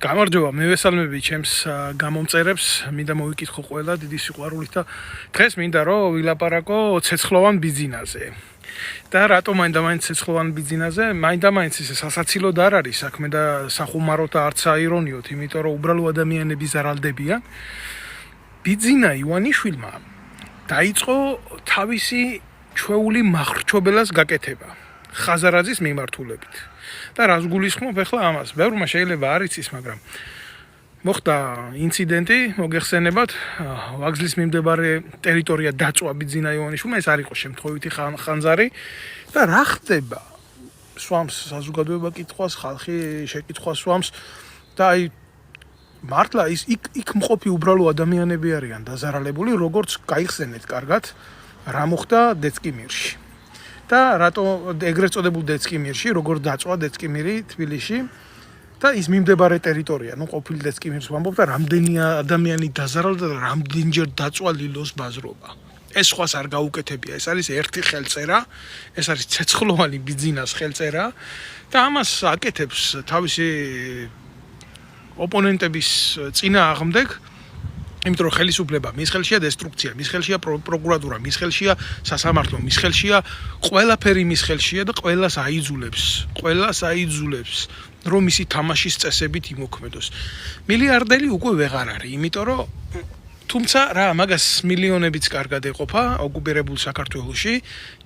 გამარჯობა, მივესალმები ჩემს გამომწერებს, მინდა მოვიკითხო ყველა დიდი სიყვარულით და დღეს მინდა რომ ვილაპარაკო ცეცხლოვან ბიძინაზე. და რატო მაინდა-მაინც ცეცხლოვან ბიძინაზე? მაინდა-მაინც ეს სასაცილოდ არ არის საქმე და სახუმაროთ და არც აირონიოთ, იმიტომ რომ უბრალო ადამიანები ზარალდებიან. ბიძინა ივანიშვილმა დაიწყო თავისი ჩვეული მახრჩობელას გაკეთება ხაზარაძის მიმართულებით. და რას გულისხმობ ახლა ამას? ბევრმა შეიძლება არ იცის, მაგრამ მოხდა ინციდენტი, მოგეხსენებათ, ვაგზლის მიმდებარე ტერიტორია დაწვა ბიძინა ივანიშვილმა, ეს არ იყო შემთხვევითი ხანძარი და რა ხდება? სვამს საზოგადოება კითხვას, ხალხი შეკითხვას სვამს და აი მართლა იქ მყოფი უბრალო ადამიანები არიან დაზარალებული, როგორც გაიხსენეთ კარგად, რა მოხდა დეცკიმირში. და რატო ეგრეთ წოდებულ დეცკიმირში, როგორ დაწვა დეცკიმირი თბილისში და ის მიმდებარე ტერიტორია, ყოფილი დეცკიმირს ვამბობ და რამდენი ადამიანი დაზარალდა და რამდენჯერ დაწვა ლილოს ბაზრობა. ეს სხვას არ გაუკეთებია, ეს არის ერთი ხელწერა, ეს არის ცეცხლოვანი ბიძინას ხელწერა და ამას აკეთებს თავისი ოპონენტების წინააღმდეგ. იმიტომ რომ ხელისუფლება მის ხელშია დესტრუქცია, მის ხელშია პროკურატურა, მის ხელშია სასამართლო, მის ხელშია ყველაფერი მის ხელშია და ყველას აიძულებს, რომ მისი თამაშის წესებით იმოქმედოს. მილიარდელი უკვე ვეღარ არის, იმიტომ რომ თუმცა რა მაგას მილიონებიც კარგად ეყოფა ოკუპირებულ საქართველოში,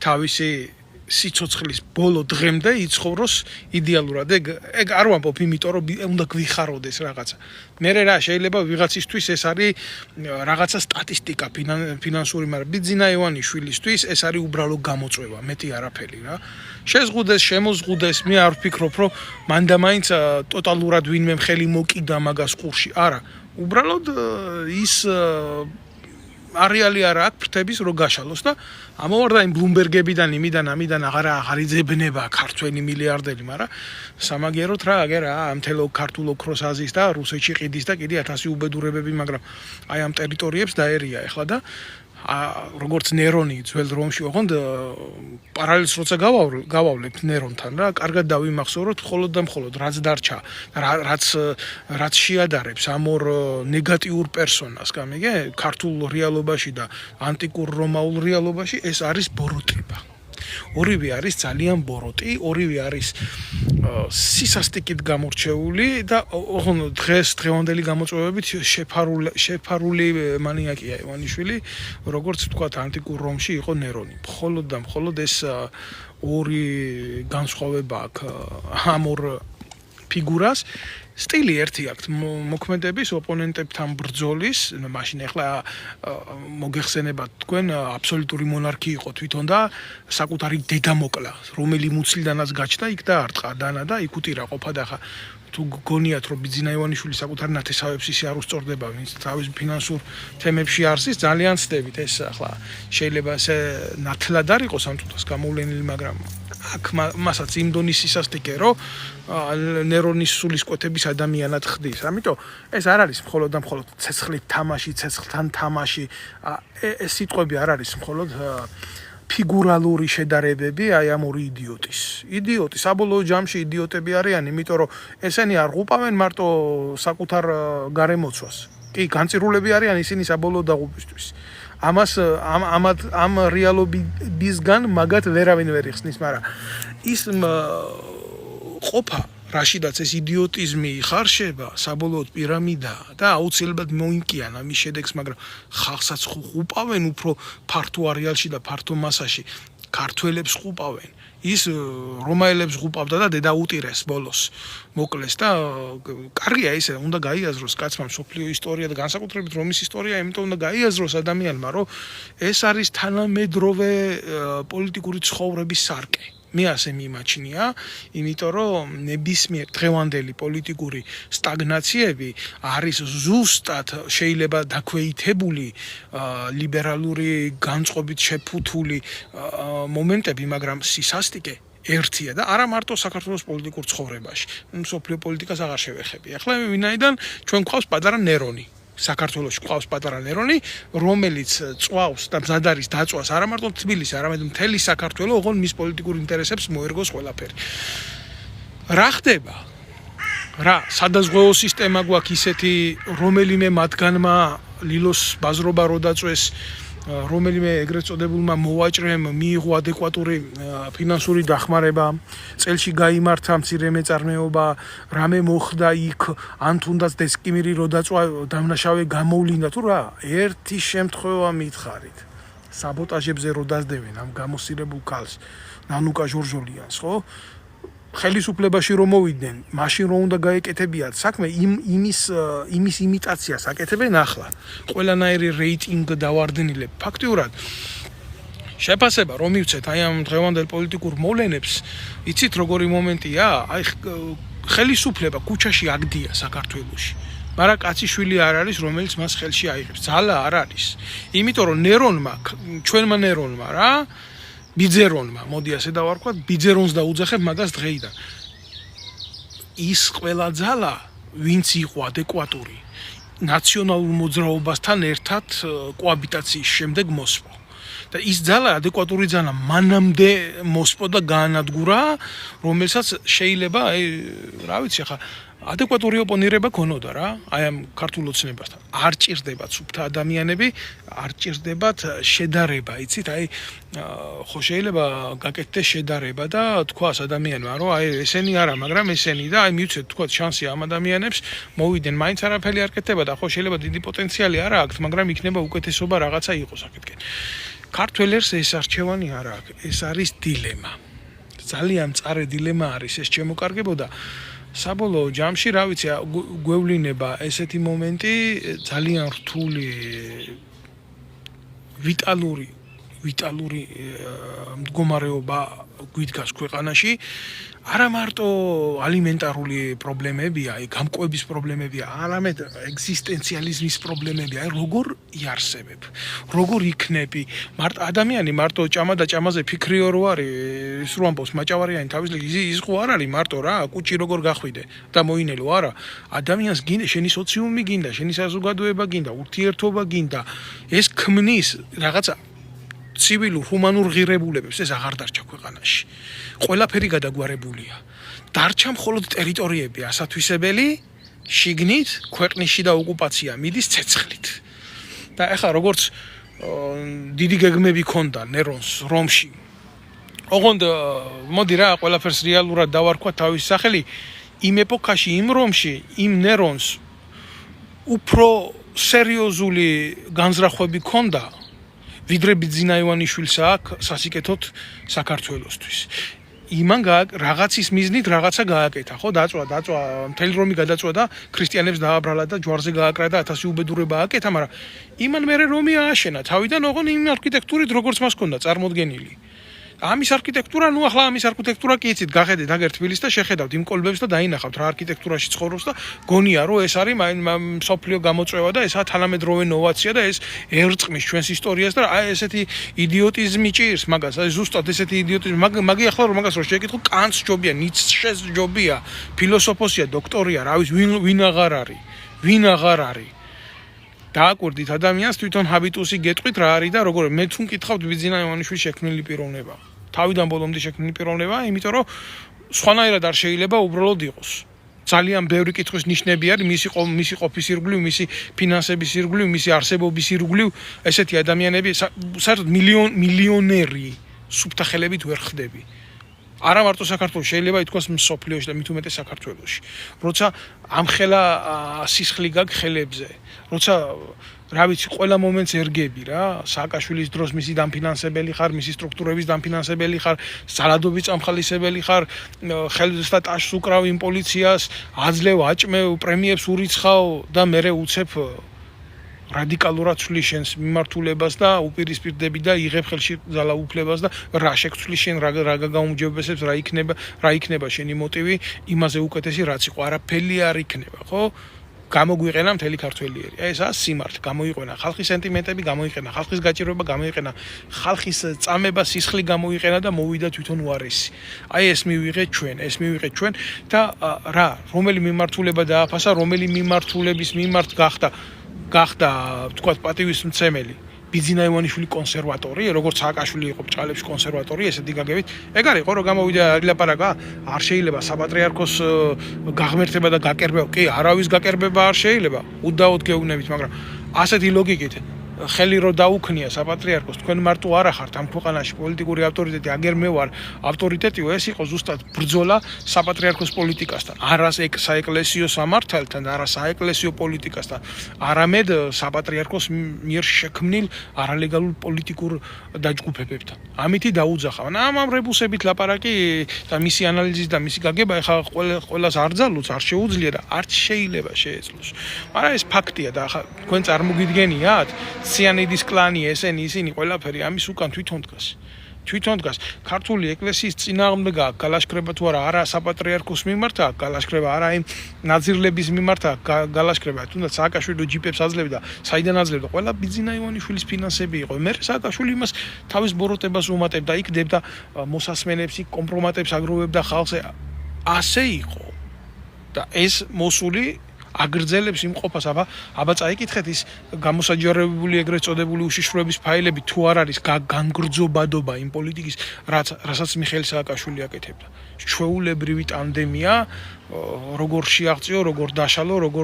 თავისი სიცოცხლის ბოლო დღემდე იცხოვროს იდეალურად. ეგ არ ვამბობ, იმიტომ რომ უნდა გვიხაროდეს რაღაცა. მე რა შეიძლება ვიღაცისთვის ეს არის რაღაცა სტატისტიკა ფინანსური, მაგრამ ბიძინა ივანიშვილისთვის ეს არის უბრალო გამოწვევა, მეტი არაფერი რა. შეზღუდეს, შემოზღუდეს, მე არ ვფიქრობ, რომ მანდ-მაინც ტოტალურად ვინმე ხელი მოკიდა მაგას ყურში. არა, უბრალოდ ის არეალი არა აქვს ფრთების რო გაშალოს და ამოვარდა იმ ბლუმბერგებიდან ამიდან აღარ იძებნება ქართველი მილიარდელი, მაგრამ სამაგიეროდ რა აგერა ამთელო ქართულ ოქროს აზის და რუსეთში ყიდის და კიდე 1000 უბედურებები, მაგრამ აი ამ ტერიტორიებს დაერია ახლა და როგორც ნერონი ძველ რომში ოღონდ პარალელს როცა გავავლეთ ნერონთან რა, კარგად დავიმახსოვროთ მხოლოდ და მხოლოდ რაც დარჩა, რაც შეადარებს ამ ორ ნეგატიურ პერსონას, გამიგე, ქართულ რეალობაში და ანტიკურ რომაულ რეალობაში, ეს არის ბოროტება. ორივე არის ძალიან ბოროტი, ორივე არის სისასტიკით გამორჩეული და ოღონდ დღევანდელი გამოწვევებით შეფარული მანიაკია ივანიშვილი, როგორც ვთქვათ ანტიკურ რომში იყო ნერონი. მხოლოდ და მხოლოდ ეს ორი განსხვავება აქვს ამ ორ ფიგურას. სტილი ერთი აქვს მოქმედების ოპონენტებთან ბრძოლის, მაშინ ახლა მოგეხსენებათ თქვენ აბსოლუტური მონარქი იყო თვითონ და საკუთარი დედა მოკლა, რომელი მუცლიდანაც გაჩნდა იქ და არტყა დანა და იქ უტირა ყოფა და ხა თუ გონიათ რომ ბიძინა ივანიშვილი საკუთარ ნათესავებს ისე არ უსწორდება, ვინც თავის ფინანსურ თემებში არსის, ძალიან ცდებით ეს ახლა შეიძლება ესე ნათლად არ იყოს ამ თუთას გამოვლენილი, მაგრამ აქ მასაც იმ დონის სისასტიკე რომ ნერონის სულისკვეთების ადამიანად ხდის. ამიტომ ეს არ არის მხოლოდ და მხოლოდ ცეცხლით თამაში, ცეცხლთან თამაში. ეს სიტყვები არ არის მხოლოდ ფიგურალური შედარებები აი ამ ორი იდიოტი საბოლოო ჯამში იდიოტები არიან, იმიტომ რომ ესენი არ ღუპავენ მარტო საკუთარ გარემოცვას. კი, განწირულები არიან ისინი საბოლოო დაღუპვისთვის. ამ რეალობისგან მაგათ ვერავინ ვერ იხსნის, მაგრამ ის ყოფა რაშიდაც ეს იდიოტიზმი იხარშება, საბოლოოდ პირამიდა და აუცილებლად მოინკიან ამის შედეგს, მაგრამ ხალხსაც ხუპავენ უფრო ფართო არეალში და ფართო მასაში, ქართველებს ხუპავენ. ის რომაელებს ხუპავდა და დედა უტირეს ბოლოს მოკლეს და კარგია ისე, უნდა გაიაზროს კაცმა მსოფლიო ისტორია და განსაკუთრებით რომის ისტორია, იმიტომ უნდა გაიაზროს ადამიანმა, რომ ეს არის თანამედროვე პოლიტიკური ცხოვრების სარკე. მე ასე მიმაჩნია, იმიტომ რომ ნებისმიერ დღევანდელი პოლიტიკური სტაგნაციები არის ზუსტად შეიძლება დაქვეითებული ლიბერალური განწყობით შეფუთული მომენტები, მაგრამ სისასტიკე ერთია და არა მარტო საქართველოს პოლიტიკურ ცხოვრებაში. მსოფლიო პოლიტიკას აღარ შევეხები. ახლა ვინაიდან ჩვენ გვყავს პატარა ნერონი. საქართველოში ყავს პატარა ნერონი, რომელიც წვავს და მზად არის დაწვას არა მარტო თბილისი, არამედ მთელი საქართველო, ოღონდ მის პოლიტიკურ ინტერესებს მოერგოს ყველაფერი. რა ხდება? რა სადაზღვეო სისტემა გვაქვს ისეთი რომელიმე მათგანმა ლილოს ბაზრობა რო დაწვეს რომელიმე ეგრეთ წოდებულმა მოვაჭრემ მიიღო ადეკვატური ფინანსური დახმარება წელში გაიმართა მცირე მეწარმეობა რამე მოხდა იქ ან თუნდაც დესკიმირი რო დაწვა დამნაშავე გამოვლინდა თუ რა ერთი შემთხვევა მითხარით საბოტაჟებზე რო დაძდევენ ამ გამოსირებულ ქალს ნანუკა ჟორჟოლიანს ხო ხელისუფლებაში რომ მოვიდნენ, მაშინ რომ უნდა გაეკეთებიათ საქმე, იმის იმიტაციას აკეთებენ ახლა. ყველანაირი რეიტინგ დავარდნილებ. ფაქტიურად შეფასება რომ მივცეთ აი ამ დღევანდელ პოლიტიკურ მოვლენებს, იცით როგორი მომენტია? აი ხელისუფლება ქუჩაში აგდია საქართველოში. მაგრამ კაციშვილი არ არის, რომელიც მას ხელში აიღებს. ძალა არ არის. იმიტომ რომ ნერონმა, ჩვენმა ნერონმა რა ბიძერონმა, მოდი ასე დავარქვათ, ბიძერონს დაუძახებ მაგას დღეიდან. ის ყველა ძალა, ვინც იყო ადეკვატური, ნაციონალურ მოძრაობასთან ერთად კოაბიტაციის შემდეგ მოსპო. და ის ძალა ადეკვატური ძალა მანამდე მოსპო და გაანადგურა, რომელსაც შეიძლება, რა ვიცი ახლა ადეკვატური ოპონირება ქონოდა რა, აი ამ ქართულ ოცნებასთან. არ ჭირდებათ სუფთა ადამიანები, არ ჭირდებათ შედარება, იცით, აი ხო შეიძლება გაკეთდეს შედარება და თქვას ადამიანმა, რომ აი ესენი არა, მაგრამ ესენი და აი მივცეთ თქვათ შანსი ამ ადამიანებს, მოვიდნენ, მაინც არაფერი არ კეთდება და ხო შეიძლება დიდი პოტენციალი არა აქვს, მაგრამ იქნება უკეთესობა რაღაცა იყოს აქეთკენ. ქართველებს ეს არჩევანი არ აქვს, ეს არის დილემა. ძალიან მწარე დილემა არის ეს შემოკარგებოდა. საბოლოო ჯამში, რა ვიცი, გვევლინება ესეთი მომენტი, ძალიან რთული ვიტალური მდგომარეობა გვიდგას ქვეყანაში. არა მარტო ალიმენტარული პრობლემებია, გამყვების პრობლემებია, არამედ ეგზისტენციალიზმის პრობლემებია, როგორ იარსებებ, როგორ იქნები. ადამიანი მარტო ჭამა და ჭამაზე ფიქრიო რო არის, ის რო ამბობს მაჭავარიანი თავის ის ხო არ არის მარტო რა, კუჭი როგორ გახვიდე და მოინელო, არა. ადამიანს გინდა, შენი სოციუმი გინდა, შენი საზოგადოება გინდა, ურთიერთობა გინდა. ეს ქმნის რაღაცა ცივილურ ჰუმანურ ღირებულებებს, ეს აღარ დარჩა ქვეყანაში. ყველაფერი გადაგვარებულია. დარჩა მხოლოდ ტერიტორიები ასათვისებელი, შიგნით, ქვეყნის შიდა ოკუპაცია მიდის ცეცხლით. და ეხლა როგორც დიდი გეგმები ქონდა ნერონს რომში. ოღონდ მოდი რა, ყველაფერს რეალურად დავარქვა თავის სახელი, იმ ეპოქაში, იმ რომში, იმ ნერონს უფრო სერიოზული განზრახვები ქონდა, ვიდრე ბიძინა ივანიშვილს აქვს სასიკეთოდ საქართველოსთვის. იმან რაღაცის მიზნით რაღაცა გააკეთა, ხო, დაწვა, მთელი რომი გადაწვა და ქრისტიანებს დააბრალა და ჯვარზე გააკრა და 1000 უბედურება აკეთა, მაგრამ იმან მერე რომი ააშენა, თავიდან ოღონ იმ არქიტექტურით, როგორც მას ჰქონდა წარმოდგენილი. ამის არქიტექტურა, ნუ ახლა ამის არქიტექტურა კი იცით, გახედეთ აგერ თბილისს და შეხედავთ იმ კოლბებს და დაინახავთ რა არქიტექტურაში ცხოვრობს და გონია რომ ეს არის სოფლიო გამოწვევა და ესაა თანამედროვე ნოვაცია და ეს ერწყმის ჩვენს ისტორიას და აი ესეთი იდიოტიზმი ჭირს მაგას, აი ზუსტად ესეთი იდიოტიზმი, მაგი ახლა რომ მაგას რო შეკითხო, კანტს ჯობია, ნიცშეს ჯობია, ფილოსოფოსია, დოქტორია, რა ვიცი, ვინ აღარ არის. დააკვირდით ადამიანს თვითონ ჰაბიტუსი გეტყვით რა არის და როგორ მე თუ მკითხავთ ბიძინა ივანიშვილის შექმნილი პიროვნება. თავიდან ბოლომდე შექმნილი პიროვნება, იმიტომ რომ სხვანაირად არ შეიძლება უბრალოდ იყოს. ძალიან ბევრი კითხვის ნიშნები არის მისი ყოფის ირგვლივ, მისი ფინანსების ირგვლივ, მისი არსებობის ირგვლივ, ესეთი ადამიანები საერთოდ მილიონერი სუფთა ხელებით ვერ ხდები. არა მარტო საქართველოს, შეიძლება ითქვას მსოფლიოში და მით უმეტეს საქართველოში. როცა ამხელა სისხლი გაქვს ხელებზე, როცა რა ვიცი, ყველა მომენტს ერგები რა, სააკაშვილის დროს მისი დამფინანსებელი ხარ, მისი სტრუქტურების დამფინანსებელი ხარ, სალადობის წამხალისებელი ხარ, ხელს და ტაშს უკრავ იმ პოლიციას, აძლევ, აჭმევ, პრემიებს ურიცხავ და მერე უცებ რადიკალურად ცვლის შენს მიმართულებას და უპირისპირდები და იღებ ხელში ძალაუფლებას და რა შეგცვლის შენ რა გაგაუმჯობესებს, რა იქნება შენი მოტივი, იმაზე უკეთესი რაც იყო, არაფერი არ იქნება, ხო? გამოგვიყენა მთელი ქართველიერი. აი ესაა სიმართლე, გამოიყენა ხალხის სენტიმენტები, გამოიყენა ხალხის გაჭირვება, გამოიყენა ხალხის წამება, სისხლი გამოიყენა და მოვიდა თვითონ უარესი. აი ეს მივიღეთ ჩვენ და რა, რომელი მიმართულება დააფასა, რომელი მიმართულების მიმართ გახდა თქვათ პატივის მცემელი. ბიძინა ივანიშვილი კონსერვატორი, როგორც სააკაშვილი იყო ბრჭყალებში კონსერვატორი, ესეთი გაგებით. ეგ არ იყო, რომ გამოვიდა ილაპარაკა, არ შეიძლება საპატრიარქოს გაღმერთება და გაკერბება. კი, არავის გაკერბება არ შეიძლება. უდაოდ გეუბნებით, მაგრამ ასეთი ლოგიკით ხელი რო დაუქნია საპატრიარქოს, თქვენ მარტო არ ახართ ამ ქვეყანაში პოლიტიკური ავტორიტეტი, აგერ მე ვარ ავტორიტეტიო, ეს იყო ზუსტად ბრძოლა საპატრიარქოს პოლიტიკასთან, არა საეკლესიო სამართალთან, არა საეკლესიო პოლიტიკასთან, არამედ საპატრიარქოს მიერ შექმნილ არალეგალურ პოლიტიკურ დაჯგუფებებთან. ამითი დაუძახავ. ამ რებუსებით ლაპარაკი და მისი ანალიზის და მისი გაგება ეხლა ყველას არ ძალუც, არ შეუძლია და არ შეიძლება შეეძლოს. მაგრამ ეს ფაქტია და ახლა თქვენ წარმოგიდგენიათ სიანიდის კლანი ესენი ისინი ყველაფერი ამის უკან თვითონ დგას. ქართული ეკლესიის წინააღმდეგა გალაშქრება თუ არა საპატრიარქოს მიმართ გალაშქრება, არა იმ ნაძირლების მიმართ გალაშქრება, თუნდაც სააკაშვილი ჯიპებს აძლევდა, საიდან აძლევდა, ყველა ბიძინა ივანიშვილის ფინანსები იყო. მე სააკაშვილი იმას თავის ბოროტებას უმატებდა, იქ დებდა მოსასმენებს, იქ კომპრომატებს აგროვებდა ხალხს. ასე იყო. და ეს მოსული აგრძელებს იმყოფას, აბა წაიკითხეთ ის გამოსაჯარებული ეგრეთ წოდებული უშიშროების ფაილები თუ არ არის განგრძობადობა იმ პოლიტიკის, რასაც მიხეილ სააკაშვილი აკეთებდა. ჩვეულებრივი ტანდემია, როგორ შეაღწიო, როგორ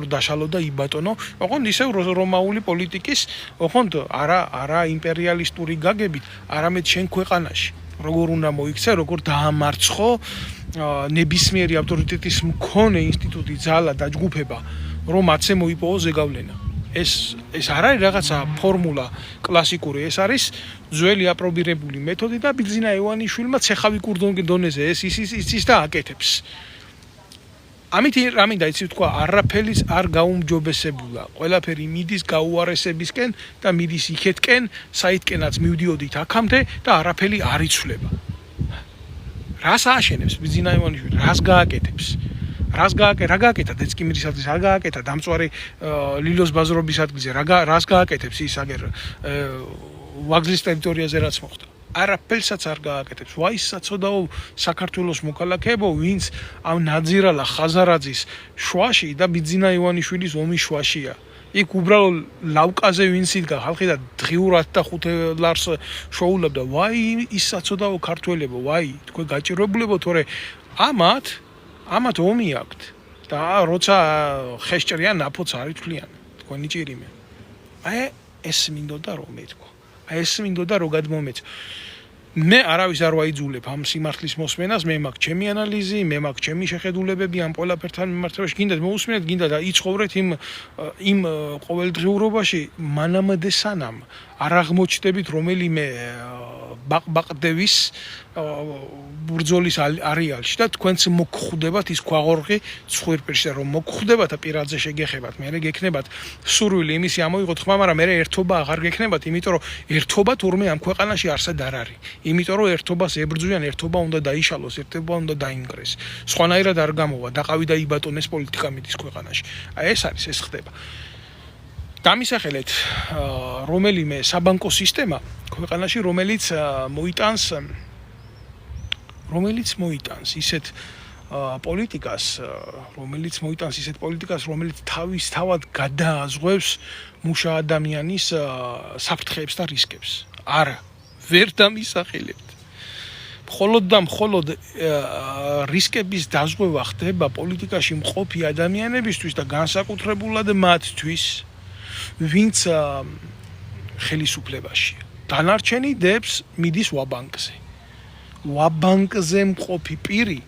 დაშალო და იბატონო, ოღონდ ისევ რომაული პოლიტიკის, ოღონდ არა იმპერიალისტური გაგებით, არამედ შენ ქვეყანაში. როგორ უნდა მოიქცე, როგორ დაამარცხო ნებისმიერი ავტორიტეტის მქონე ინსტიტუტი, ძალა და ჯგუფება, რომ მათზე მოიპოვო ზეგავლენა. ეს არ არის რაღაცა ფორმულა კლასიკური, ეს არის ძველი აპრობირებული მეთოდი და ბიძინა ივანიშვილმა ცეხავი კურდონზე ეს იცის და აკეთებს. ამით რამინდა იცი თქვა, არაფერიც არ გაუმჯობესებულა. ყველაფერი მიდის გაუარესებისკენ და მიდის იქეთკენ, საითკენაც მივდიოდით აქამდე და არაფერი არ იცვლება. რას ააშენებს ბიძინა ივანიშვილი? რას გააკეთებს? რა გააკეთა დეცკიმირისათვის, რა გააკეთა დამწვარი ლილოს ბაზრობის ადგილზე, რას გააკეთებს ის აგერ ვაგზლის ტერიტორიაზე რაც მოხდა? არაფერსაც არ გააკეთებს. ვაი საწოდაო საქართველოს მოქალაქეებო, ვინც ამ ნაძირალა ხაზარაძის შუაში და ბიძინა ივანიშვილის ომის შუაშია. იქ უბრალოდ ლავკაზე ვინც იდგა ხალხი და დღიურად და ხუთელარს შოულებდა. ვაი ის საწოდაო ქართველებო, ვაი თქვენ გაჭირვებულებო, თორე ამათ ომი აქვთ და როცა ხესჭრიან ნაფოც არ ითვლიან თქვენი ჭირიმე. ეს მინდოდა რომ მეთქვა. ეს მინდოდა რომ გადმომეც. მე არავის არ ვაიძულებ ამ სიმართლის მოსმენას, მე მაქვს ჩემი ანალიზი, მე მაქვს ჩემი შეხედულებები ამ ყველაფერთან მიმართებაში. გინდათ მოусმინეთ, გინდა და იცხოვრეთ იმ ყოველდღიურობაში, მანამდე სანამ არ აღმოჩნდებით რომელიმე ბაყდევის ბურძოლის არეალში და თქვენც მოგხვდებათ ის ქვაღორღი ცხვირპირში, რომ მოგხვდებათ და პირადზე შეგეხებათ, მერე გექნებათ სურვილი იმისი ამოიღოთ ხმა, მაგრამ მერე ერთობა აღარ გექნებათ, იმიტომ რომ ერთობა თურმე ამ ქვეყანაში არსად არ არის. იმიტომ რომ ერთობას ებრძვიან, ერთობა უნდა დაიშალოს, ერთობა უნდა დაინგრეს. სხვანაირად არ გამოვა, დაყავი და იბატონეს პოლიტიკა მიდის ქვეყანაში. ეს არის, ეს ხდება. დამისახელეთ რომელიმე საბანკო სისტემა ქვეყანაში, რომელიც მოიტანს ისეთ პოლიტიკას, რომელიც თავისთავად გადააზღვევს მუშა ადამიანის საფრთხეებს და რისკებს. არა, ვერ დამისახელებთ. მხოლოდ რისკების დაზღვევა ხდება პოლიტიკაში მყოფი ადამიანებისთვის და განსაკუთრებულად მათთვის, ვინც ხელისუფლებაშია. დანარჩენი დებს მიდის ვაბანკზე. ვაბანკზე მყოფი პირი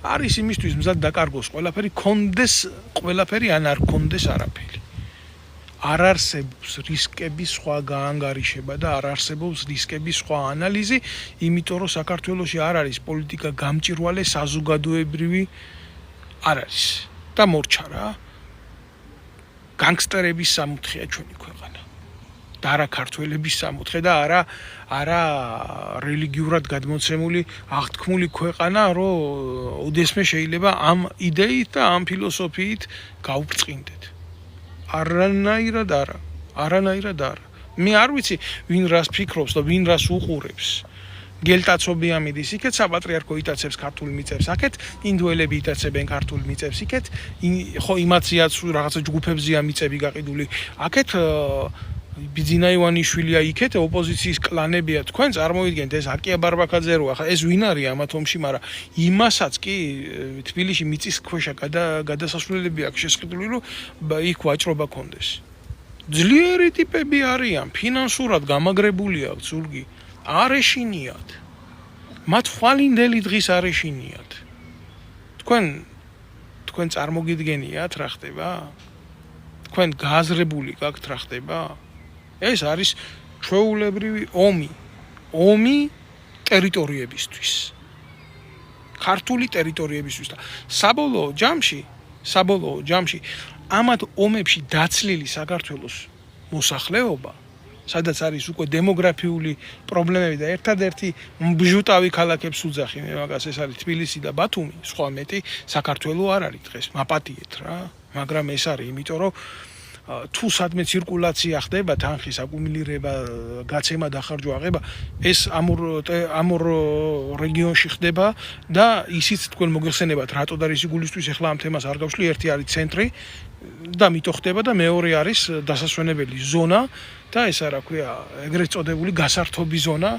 არის იმისთვის მზად დაკარგოს ყველაფერი, კონდეს ყველაფერი ან არ კონდეს არაფერი. არ არსებობს რისკების სხვა გაანგარიშება და არ არსებობს რისკების სხვა ანალიზი, იმიტომ რომ საქართველოში არ არის პოლიტიკა გამჭირვალე, საზოგადოებრივი არ არის და მორჩა რა. განგსტერების სამოთხეა ჩვენი ქვეყანა და არა ქართველების სამოთხე და არა რელიგიურად გადმოცემული აღთქმული ქვეყანა, რომ ოდესმე შეიძლება ამ იდეით და ამ ფილოსოფიით გავბრწყინდეთ. არანაირად არა. მე არ ვიცი ვინ რას ფიქრობს და ვინ რას უყურებს. გელტაცობი ამიდის იქეთ საპატრიარქო იტაცებს ქართულ მიწებს, აქეთ ინდოელები იტაცებენ ქართულ მიწებს, იქეთ ხო იმაციაც რაღაცა ჯგუფებზეა მიწები გაყიდული, აქეთ ბიძინა ივანიშვილია იქეთ ოპოზიციის კლანებია თქვენ წარმოიდგენთ ეს აკია ბარბაკაძე რო ახლა ეს ვინ არის ამათ ომში მაგრამ იმასაც კი თბილისში მიწის ქვეშა გადასასვლელები აქვს შესყიდული რომ იქ ვაჭრობა კონდეს ძლიერი ტიპები არიან ფინანსურად გამაგრებული აქვს ზურგი არ ეშინიათ მათ ხვალინდელი დღის არ ეშინიათ თქვენ წარმოგიდგენიათ რა ხდება თქვენ გააზრებული გაქვთ რა ხდება ეს არის ჩვეულებრივი ომი ტერიტორიებისთვის ქართული ტერიტორიებისთვის და საბოლოო ჯამში ამათ ომებში დაცლილი საქართველოს მოსახლეობა სადაც არის უკვე დემოგრაფიული პრობლემები და ერთადერთი ბჟუტავი ქალაქებს უძახი მე მაგას ეს არის თბილისი და ბათუმი სხვა მეტი საქართველოს არ არის დღეს მაპატიეთ რა მაგრამ ეს არის იმიტომ რომ თუ სადმე ცირკულაცია ხდება თანხის აკუმულირება გაცემა დახარჯვა აღება ეს ამორ რეგიონში ხდება და ისიც თქვენ მოგეხსენებათ რატო და რისი გულისთვის ახლა ამ თემას არ გავშლი ერთი არის ცენტრი და მითო ხდება და მეორე არის დასასვენებელი ზონა და ეს რა ქვია ეგრეთ წოდებული გასართობი ზონა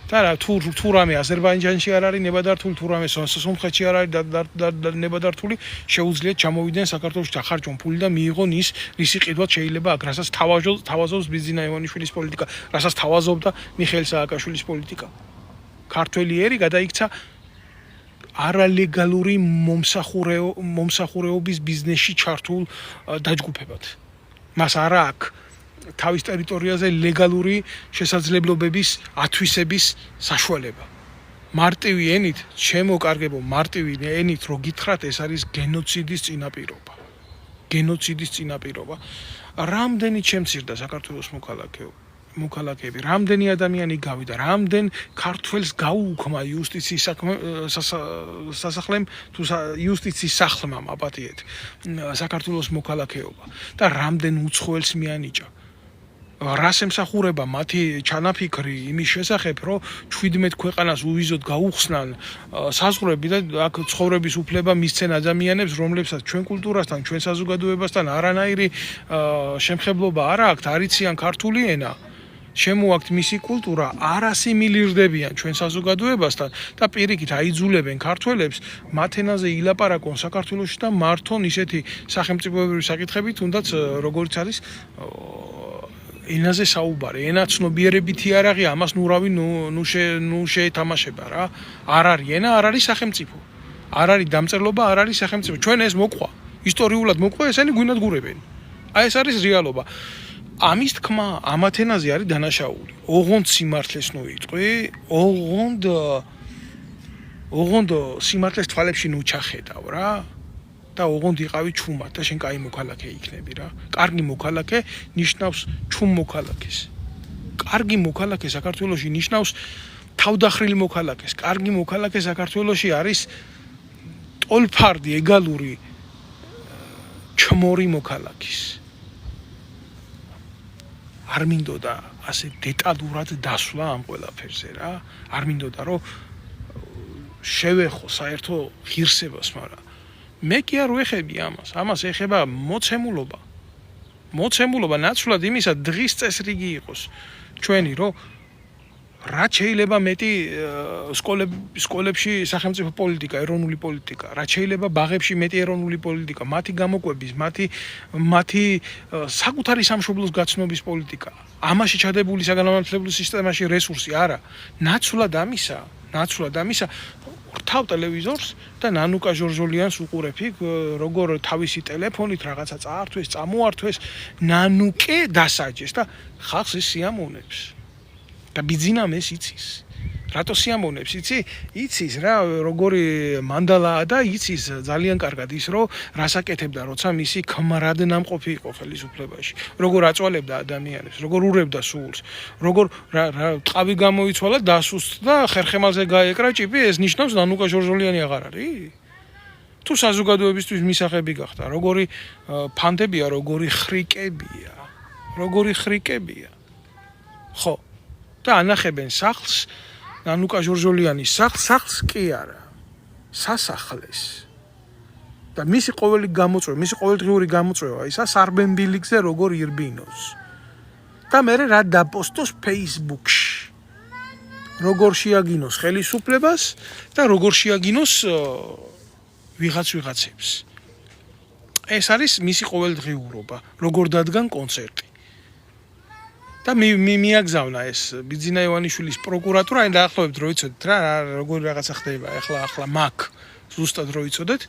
და რა თუ რამე აზერბაიჯანში არ არის ნებადართული თუ რამე სომხეთში არ არის ნებადართული შეუძლიათ ჩამოვიდნენ საქართველოში დახარჯონ ფული და მიიღონ ის რისი ყიდვად შეიძლება აქ რასაც თავაზობს ბიძინა ივანიშვილის პოლიტიკა რასაც თავაზობდა მიხეილ სააკაშვილის პოლიტიკა ქართველი ერი გადაიქცა არალეგალური მომსახურეობის ბიზნესში ჩართულ დაჯგუფებად მას არა აქვს თავის ტერიტორიაზე ლეგალური შესაძლებლობების ათვისების საშუალება. მარტივი ენით, ჩემო კარგებო, მარტივი ენით რო გითხრათ, ეს არის გენოციდის წინაპირობა. გენოციდის წინაპირობა. რამდენი შემცირდა საქართველოს მოქალაქეები, რამდენი ადამიანი გავიდა, რამდენ ქართველს გაუუქმა იუსტიციის სასახლემ თუ იუსტიციის სახლმა აპატიეთ საქართველოს მოქალაქეობა და რამდენ უცხოელს მიანიჭა. რას ემსახურება მათი ჩანაფიქრი იმის შესახებ, რომ 17 ქვეყანას უვიზოდ გაუხსნან საზღვრები და აქ ცხოვრების უფლება მისცენ ადამიანებს, რომლებსაც ჩვენ კულტურასთან, ჩვენ საზოგადოებასთან არანაირი შემხებლობა არ აქვთ, არიციან ქართული ენა. შემოაქვთ მისი კულტურა, არ ასიმილირდებიან ჩვენ საზოგადოებასთან და პირიქით აიძულებენ ქართველებს მათ ენაზე ილაპარაკონ საქართველოში და მართონ ისეთი სახელმწიფოებრივი საკითხები, თუნდაც როგორც არის ენაზე საუბარი, ენა ცნობიერებითი არ არის, ამას ნუ შეეთამაშება რა. არ არის ენა, არ არის სახელმწიფო. არ არის დამწერლობა, არ არის სახელმწიფო. ჩვენ ეს მოყვა, ისტორიულად მოყვა, ესენი გვინადგურებენ. აი ეს არის რეალობა. ამის თქმა ამათ ენაზე არის დანაშაული. ოღონდ სიმართლეს ნუ იტყვი, ოღონდ სიმართლეს თვალებში ნუ ჩახედავ რა. და ოღონდ იყავი ჩუმად და შენ კაი მოქალაქე იქნები რა. კარგი მოქალაქე ნიშნავს ჩუმ მოქალაქეს. კარგი მოქალაქე საქართველოში ნიშნავს თავდახრილი მოქალაქეს. კარგი მოქალაქე საქართველოში არის ტოლფარდი ეგალური ჩმორი მოქალაქის. არ მინდოდა ასე დეტალურად დასვლა ამ ყველაფერზე რა. არ მინდოდა რომ შევეხო საერთო ღირსებას, მაგრამ მე კი არ ვეხები ამას. ამას ეხება მოცემულობა. მოცემულობა ნაცვლად იმისა დღის წესრიგი იყოს. ჩვენი რომ რაც შეიძლება მეტი სკოლებში სახელმწიფო პოლიტიკა, ეროვნული პოლიტიკა, რაც შეიძლება ბაღებში მეტი ეროვნული პოლიტიკა, მათი გამოკვების, მათი საკუთარი სამშობლოს გაცნობის პოლიტიკა. ამაში ჩადებული საგანმანათლებლო სისტემაში რესურსი არა. ნაცვლად ამისა ვრთავ ტელევიზორს და ნანუკა ჟორჟოლიანს უყურებ იქ როგორ თავისი ტელეფონით რაღაცა წაართვეს, წამოართვეს, ნანუკე დასაჯეს და ხალხს ის სიამოვნებს. და ბიძინამ ეს იცის. რატო სიამოვნებს იცის რა როგორი მანდალაა და იცის ძალიან კარგად ის რომ რასაკეთებდა როცა მისი ქმრად ნამყოფი იყო ხელისუფლებაში. როგორ აწვალებდა ადამიანებს, როგორ ურევდა სულს, როგორ ტყავი გამოიცვალა დასუსტ და ხერხემალზე გაეკრა ჭიპი, ეს ნიშნავს ნანუკა ჟორჟოლიანი აღარ არის? თუ საზოგადოებისთვის მისაღები გახდა, როგორი ფანდებია, როგორი ხრიკებია. ხო. და ანახებენ სახლს ნანუკა ჟორჟოლიანის სახლს კი არა. სასახლეს. და მისი ყოველდღიური გამოწვევა ისა სარბენ ბილიკზე როგორ ირბინოს. და მე რა დაპოსტოს Facebook-ში. როგორ შეაგინოს ხელისუფლებას და როგორ შეაგინოს ვიღაცებს. ეს არის მისი ყოველდღიურობა, როგორ დადგან კონცერტი. და მიაგზავნა ეს ბიძინა ივანიშვილის პროკურატურა, აი დაახლოებით რო იცოდეთ რა როგორი რაღაცა ხდება, ახლა მაგ ზუსტად რო იცოდეთ,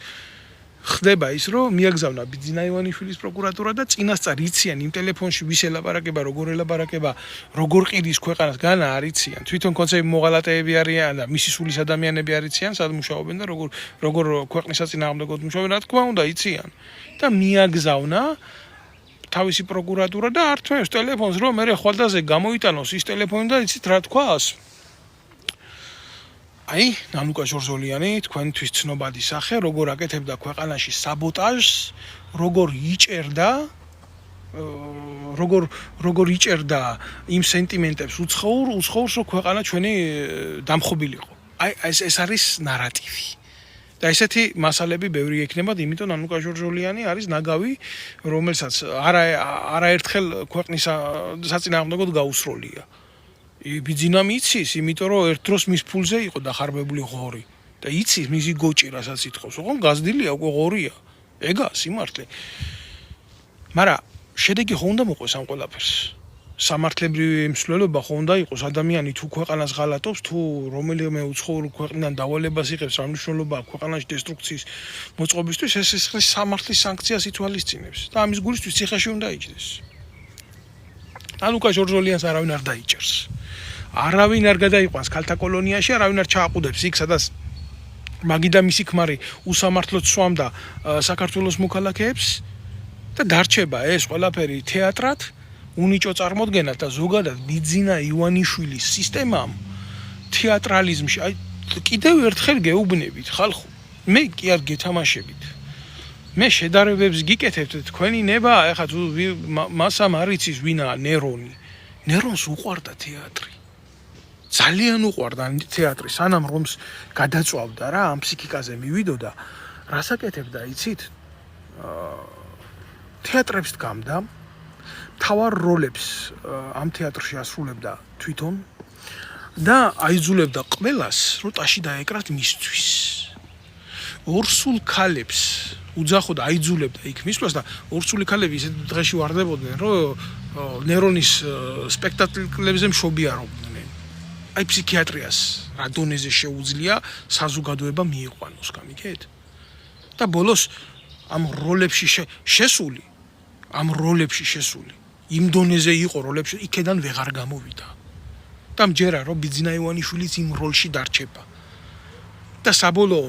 ხდება ის რომ მიაგზავნა ბიძინა ივანიშვილის პროკურატურა და წინასწარ იციან იმ ტელეფონში ვის ელაპარაკება, როგორ ელაპარაკება, როგორ ყიდის ქვეყანას განა არიციან. თვითონ კონცერტი მოღალატეები არიან და მისი სულის ადამიანები არიციან, სად მუშაობენ და როგორ ქვეყნის საწინააღმდეგოდ მუშაობენ, რა თქმა უნდა იციან. და მიაგზავნა თავისი პროკურატურა და ართმევს ტელეფონს რომ მე ხვალდაზე გამოიტანოს ის ტელეფონი და იცით რა თქვას? აი, ნანუკა ჟორჟოლიანი, თქვენთვის ცნობადი სახე, როგორ აკეთებდა ქვეყანაში საბოტაჟს, როგორ იჭერდა იმ სენტიმენტებს უცხოურს, რომ ქვეყანა ჩვენი დამხობილიყო. აი, ეს არის ნარატივი. და ესეთი მასალები ბევრი ექნებათ, იმიტომ ნანუკა ჟორჟოლიანი არის ნაგავი, რომელსაც არაერთხელ ქვეყნის საწინააღმდეგოდ გაუსროლია. ბიძინა მიცის, იმიტომ რომ ერთ დროს მის ფულზე იყო დახარბებული ღორი და იცის მისი გოჭი რასაც ითხოვს, ოღონდ გაზრდილია უკვე ღორია. ეგა სიმართლე. მაგრამ შედეგი ხო უნდა მოყვეს ამ ყველაფერს? სამართლებრივი მსვლელობა ხო უნდა იყოს ადამიანი თუ ქვეყანას ღალატობს, თუ რომელიმე უცხოურ ქვეყნიდან დავალებას იღებს, რა მნიშვნელობა აქვს ქვეყანაში დესტრუქციის მოწყობისთვის, ეს სამართლის სანქციას ითვალისწინებს და ამის გულისთვის ციხეში უნდა იჯდეს. ნანუკა ჟორჟოლიანს არავინ არ დაიჭერს. არავინ არ გადაიყვანს ქალთა კოლონიაში, არავინ არ ჩააყუდებს იქ, სადაც მაგი და მისი ქმარი უსამართლოდ სვამდა საქართველოს მოქალაქეებს და დარჩება ეს ყველაფერი თეატრად, უნიჭო წარმოდგენად და ზოგადად ბიძინა ივანიშვილის სისტემამ თეატრალიზმში, აი კიდევ ერთხელ გეუბნებით ხალხო, მე კი არ გეთამაშებით. მე შედარებებს გიკეთებთ თქვენი ნება, ეხლა თუ მასამ არ იცის ვინაა ნერონი. ნერონს უყვარდა თეატრი. ძალიან უყვარდა თეატრი, სანამ რომს გადაწვავდა რა, ამ ფსიქიკაზე მივიდოდა, რას აკეთებდა, იცით? თეატრებს დგამდა, თავარ როლებს ამ თეატრში ასრულებდა თვითონ და აიძულებდა ყველას, რომ ტაში დაეკრათ მისთვის. ორსულ ქალებს უძახოდა, აიძულებდა იქ მისვლას და ორსული ქალები ისეთ დღეში ვარდებოდნენ, რომ ნერონის სპექტაკლებზე მშობიარობდნენ. აი ფსიქიატრიას რა დონეზე შეუძლია საზოგადოება მიიყვანოს, გამიგეთ? და ბოლოს ამ როლებში შესული იმ დონეზე იყო როლებში, იქედან ვეღარ გამოვიდა. და მჯერა რომ ბიძინა ივანიშვილიც იმ როლში დარჩება. და საბოლოო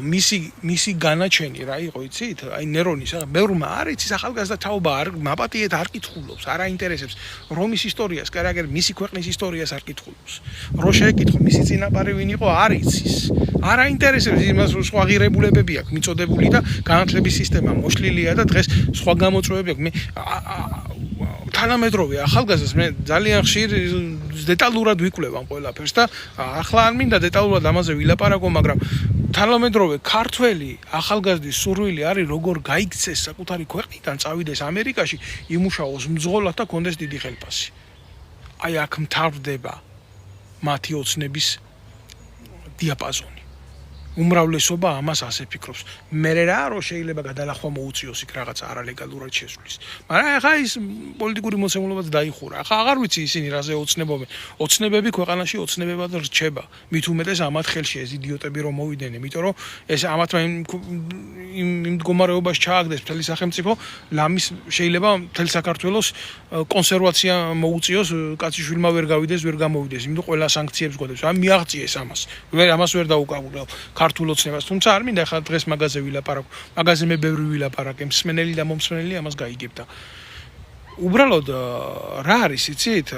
მისი განაჩენი რა იყო, იცით? აი ნერონის, ბევრმა არ იცის ახალგაზრდა თაობა არ მაპატიეთ არ კითხულობს, არ აინტერესებს რომის ისტორიას, კარაგერ მისი ქვეყნის ისტორიას არ კითხულობს. რო შეეკითხო მისი წინაპარი ვინ იყო, არ იცის. არ აინტერესებს, იმას სხვა ღირებულებები აქვს მიწოდებული და განათლების სისტემა მოშლილია და დღეს სხვა გამოწვევები აქვს. მე თანამედროვე ახალგაზრდას მე ძალიან ხშირ დეტალურად ვიკვლევ ამ ყველაფერს და ახლა არ მინდა დეტალურად ამაზე ვილაპარაკო, მაგრამ თანამედროვე ქართველი ახალგაზრდის სურვილი არის როგორ გაიქცეს საკუთარი ქვეყნიდან, წავიდეს ამერიკაში, იმუშაოს მძღოლად და კონდეს დიდი ხელფასი. აი აქ მთავრდება მათი ოცნების დიაპაზონი. უმრავლესობა ამას ასე ფიქრობს. მე რა რომ შეიძლება გადალახვა მოუწიოს იქ რაღაც არალეგალურად შესვლის. მაგრამ ახლა ის პოლიტიკური მოცემულობაც დაიხურა. ახლა აღარ ვიცი ისინი რაზე ოცნებობენ. ოცნებები ქვეყანაში ოცნებებად რჩება. მით უმეტეს ამათ ხელში ეს იდიოტები რომ მოვიდნენ, იმიტომ რომ ეს ამათმა იმ მდგომარეობაში ჩააგდეს მთელი სახელმწიფო, ლამის შეიძლება მთელი საქართველოს კონსერვაცია მოუწიოს, კაციშვილმა ვერ გავიდეს, ვერ გამოვიდეს, იმიტომ ყველა სანქციებს გვადებს. ამ მიაღწიეს ამას. ამას ვერ დაუკავებელ. ქართულ ოცნებას, თუმცა არ მინდა ახლა დღეს მაგაზე ვილაპარაკო. მაგაზე მე ბევრი ვილაპარაკე, მსმენელი და მომსმენელი ამას გაიგებდა. უბრალოდ რა არის, იცით?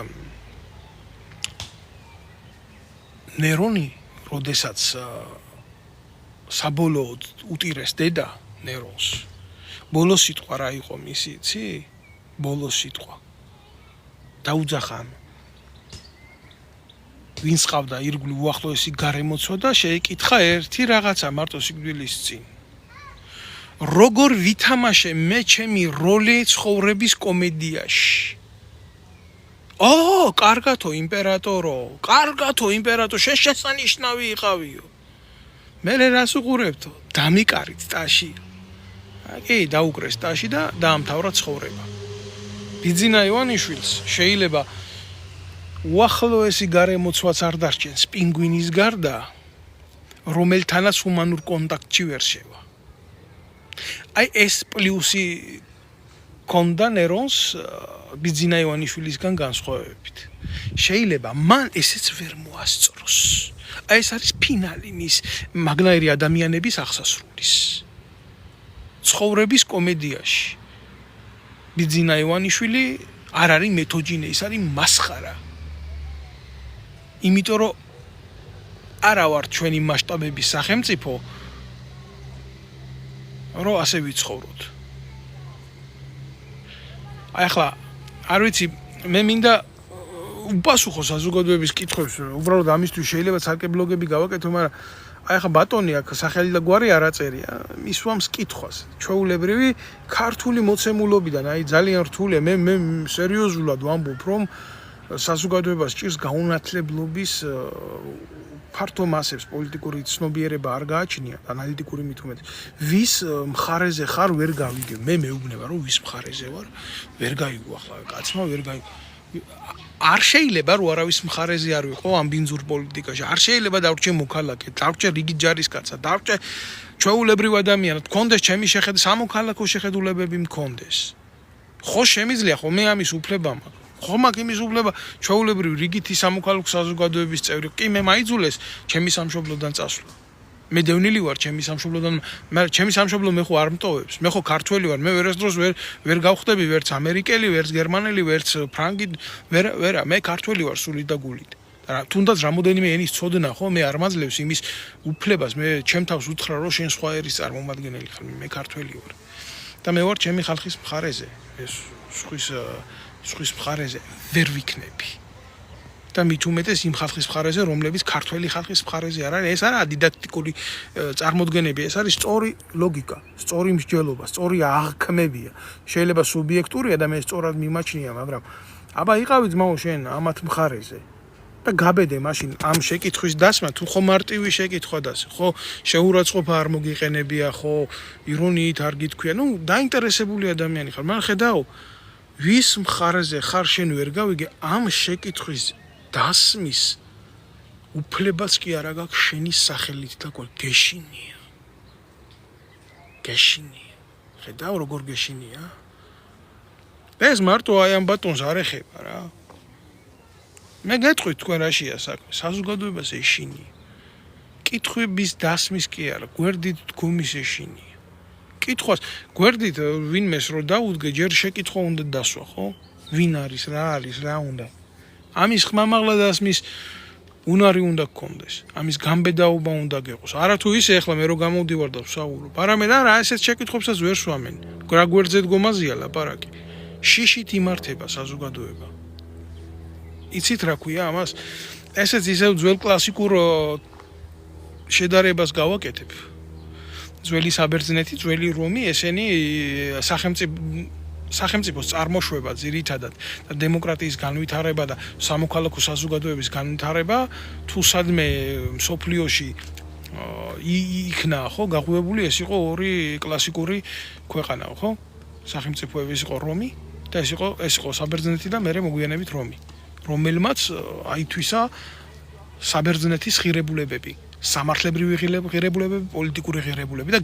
ნერონი, როდესაც საბოლოოდ უტირეს დედა ნერონს, ბოლო სიტყვა რა იყო მისი, იცი? ბოლო სიტყვა. დაუძახა ვინც ყავდა ირგვლივ უახლოესი გარემოცვა და შეეკითხა ერთი რაღაცა მარტო სიკვდილის წინ. როგორ ვითამაშე მე ჩემი როლი ცხოვრების კომედიაში? კარგათო იმპერატორო, შესანიშნავი იყავიო. მე რას უყურებთო? დამიკარით ტაში. კი, დაუკრეს ტაში და დაამთავრა ცხოვრება. ბიძინა ივანიშვილს შეიძლება უახლოესი გარემოცვაც არ დარჩენს პინგვინის გარდა, რომელთანაც ჰუმანურ კონტაქტში ვერ შევა. აი ეს პლუსი კონდა ნერონს ბიძინა ივანიშვილისგან განსხვავებით. შეიძლება მან ესეც ვერ მოასწროს. აი ეს არის ფინალი მის მაგნაირი ადამიანების აღსასრულის. ცხოვრების კომედიაში. ბიძინა ივანიშვილი არ არის მეთოჯინე, ის არის მასხარა. იმიტომ რომ არა ვარ ჩვენი მასშტაბების სახელმწიფო, რომ ასე ვიცხოვროთ. აი ახლა არ ვიცი, მე მინდა უპასუხო საზოგადოების კითხვებს, უბრალოდ ამისთვის შეიძლება ცალკე ბლოგები გავაკეთო, მაგრამ აი ახლა ბატონი აქ სახელი და გვარი არ აწერია, მისვამს კითხვას. ჩვეულებრივი ქართული მოცემულობიდან, აი ძალიან რთულია, მე სერიოზულად ვამბობ, რომ საზოგადოებას ჭირს გაუნათლებლობის ფართო მასებს პოლიტიკური ცნობიერება არ გააჩნია, ანალიტიკური მით უმეტეს. ვის მხარეზე ხარ ვერ გავიგებ. მე მეუბნება რომ ვის მხარეზე ვარ, ვერ გაიგო ახლა კაცმა ვერ გაიგო. არ შეიძლება რომ არავის მხარეზე არ ვიყო ამ ბინძურ პოლიტიკაში. არ შეიძლება დავრჩე მოქალაქე, დავრჩე რიგი ჯარისკაცად, დავრჩე ჩვეულებრივ ადამიანად, მქონდეს ჩემი სამოქალაქო შეხედულებები მქონდეს. ხო შემიძლია, ხო მე ამის უფლება მაქვს. ხო მაქვს იმის უფლება ჩვეულებრივ რიგითი სამოქალაქო საზოგადოების წევრი. კი მე მაიძულეს ჩემი სამშობლოდან წასვლა. მე დევნილი ვარ ჩემი სამშობლოდან, მაგრამ ჩემი სამშობლო მე ხო არ მტოვებს. მე ხო ქართველი ვარ, მე ვერას დროს ვერ გავხდები ვერც ამერიკელი, ვერც გერმანელი, ვერც ფრანგი, ვერა, მე ქართველი ვარ სულით და გულით. და თუნდაც რამოდენიმე ენის ცოდნა ხო მე არ მაძლევს იმის უფლებას, მე ჩემ თავს უთხრა რომ შენ სხვა ერის წარმომადგენელი ხარ, მე ქართველი ვარ. და მე ვარ ჩემი ხალხის მხარეზე, ეს სხვის მხარეზე ვერ ვიქნები. და მით უმეტეს იმ ხალხის მხარეზე, რომლებიც ქართველი ხალხის მხარეზე არ არის. ეს არა დიდაქტიკური წარმოდგენები, ეს არის სწორი ლოგიკა, სწორი მსჯელობა, სწორი აღქმებია. შეიძლება სუბიექტურია და მე სწორად მიმაჩნია, მაგრამ აბა იყავი ძმაო შენ ამათ მხარეზე. და გაბედე მაშინ ამ შეკითხვის დასმა თუ ხო მარტივი შეკითხვა დასე, ხო შეურაცხყოფა არ მოგიყენებია, ხო ირონიით არ გითქვია, ნუ დაინტერესებული ადამიანი ხარ, მაგრამ ხედავ ვის მხარეზე ხარ შენ ვერ გავიგე ამ შეკითხვის დასმის უფლებას კი არა გაქვს შენი სახელით და გეშინია. ხედავ როგორ გეშინია? ეს მარტო აი ამ ბატონს არ ეხება რა. მე გეტყვით თქვენ რაშია საქმე, საზოგადოებას ეშინია. კითხვების დასმის კი არა, გვერდით დგომის ეშინია. კითხვას გვერდით ვინმეს რო დაუდგე, ჯერ შეკითხვა უნდა დასვა, ხო? ვინ არის, რა არის, რა უნდა. ამის ხმამაღლა დასმის უნარი უნდა გქონდეს. ამის გამბედაობა უნდა გეყოს. არა თუ ისე ახლა მე რო გამოვდივარ და ვსაუბრობ. არამედ არა, ესეთ შეკითხვებსაც ვერ სვამენ. რა გვერდზე დგომაზია ლაპარაკი. შიშით იმართება საზოგადოება. იცით რა ქვია ამას? ესეც ისევ ძველ კლასიკურ შედარებას გავაკეთებ. ძველი საბერძნეთი, ძველი რომი, ესენი სახელმწიფოს წარმოშვება ძირითადად და დემოკრატიის განვითარება და სამოქალაქო საზოგადოების განვითარება თუ სადმე მსოფლიოში იქნა, ხო, გაღვივებული, ეს იყო ორი კლასიკური ქვეყანა, ხო? სახელმწიფოების იყო რომი და ეს იყო საბერძნეთი და მერე მოგვიანებით რომი. რომელმაც აითვისა საბერძნეთის ღირებულებები, სამართლებრივი ღირებულებები, პოლიტიკური ღირებულებები და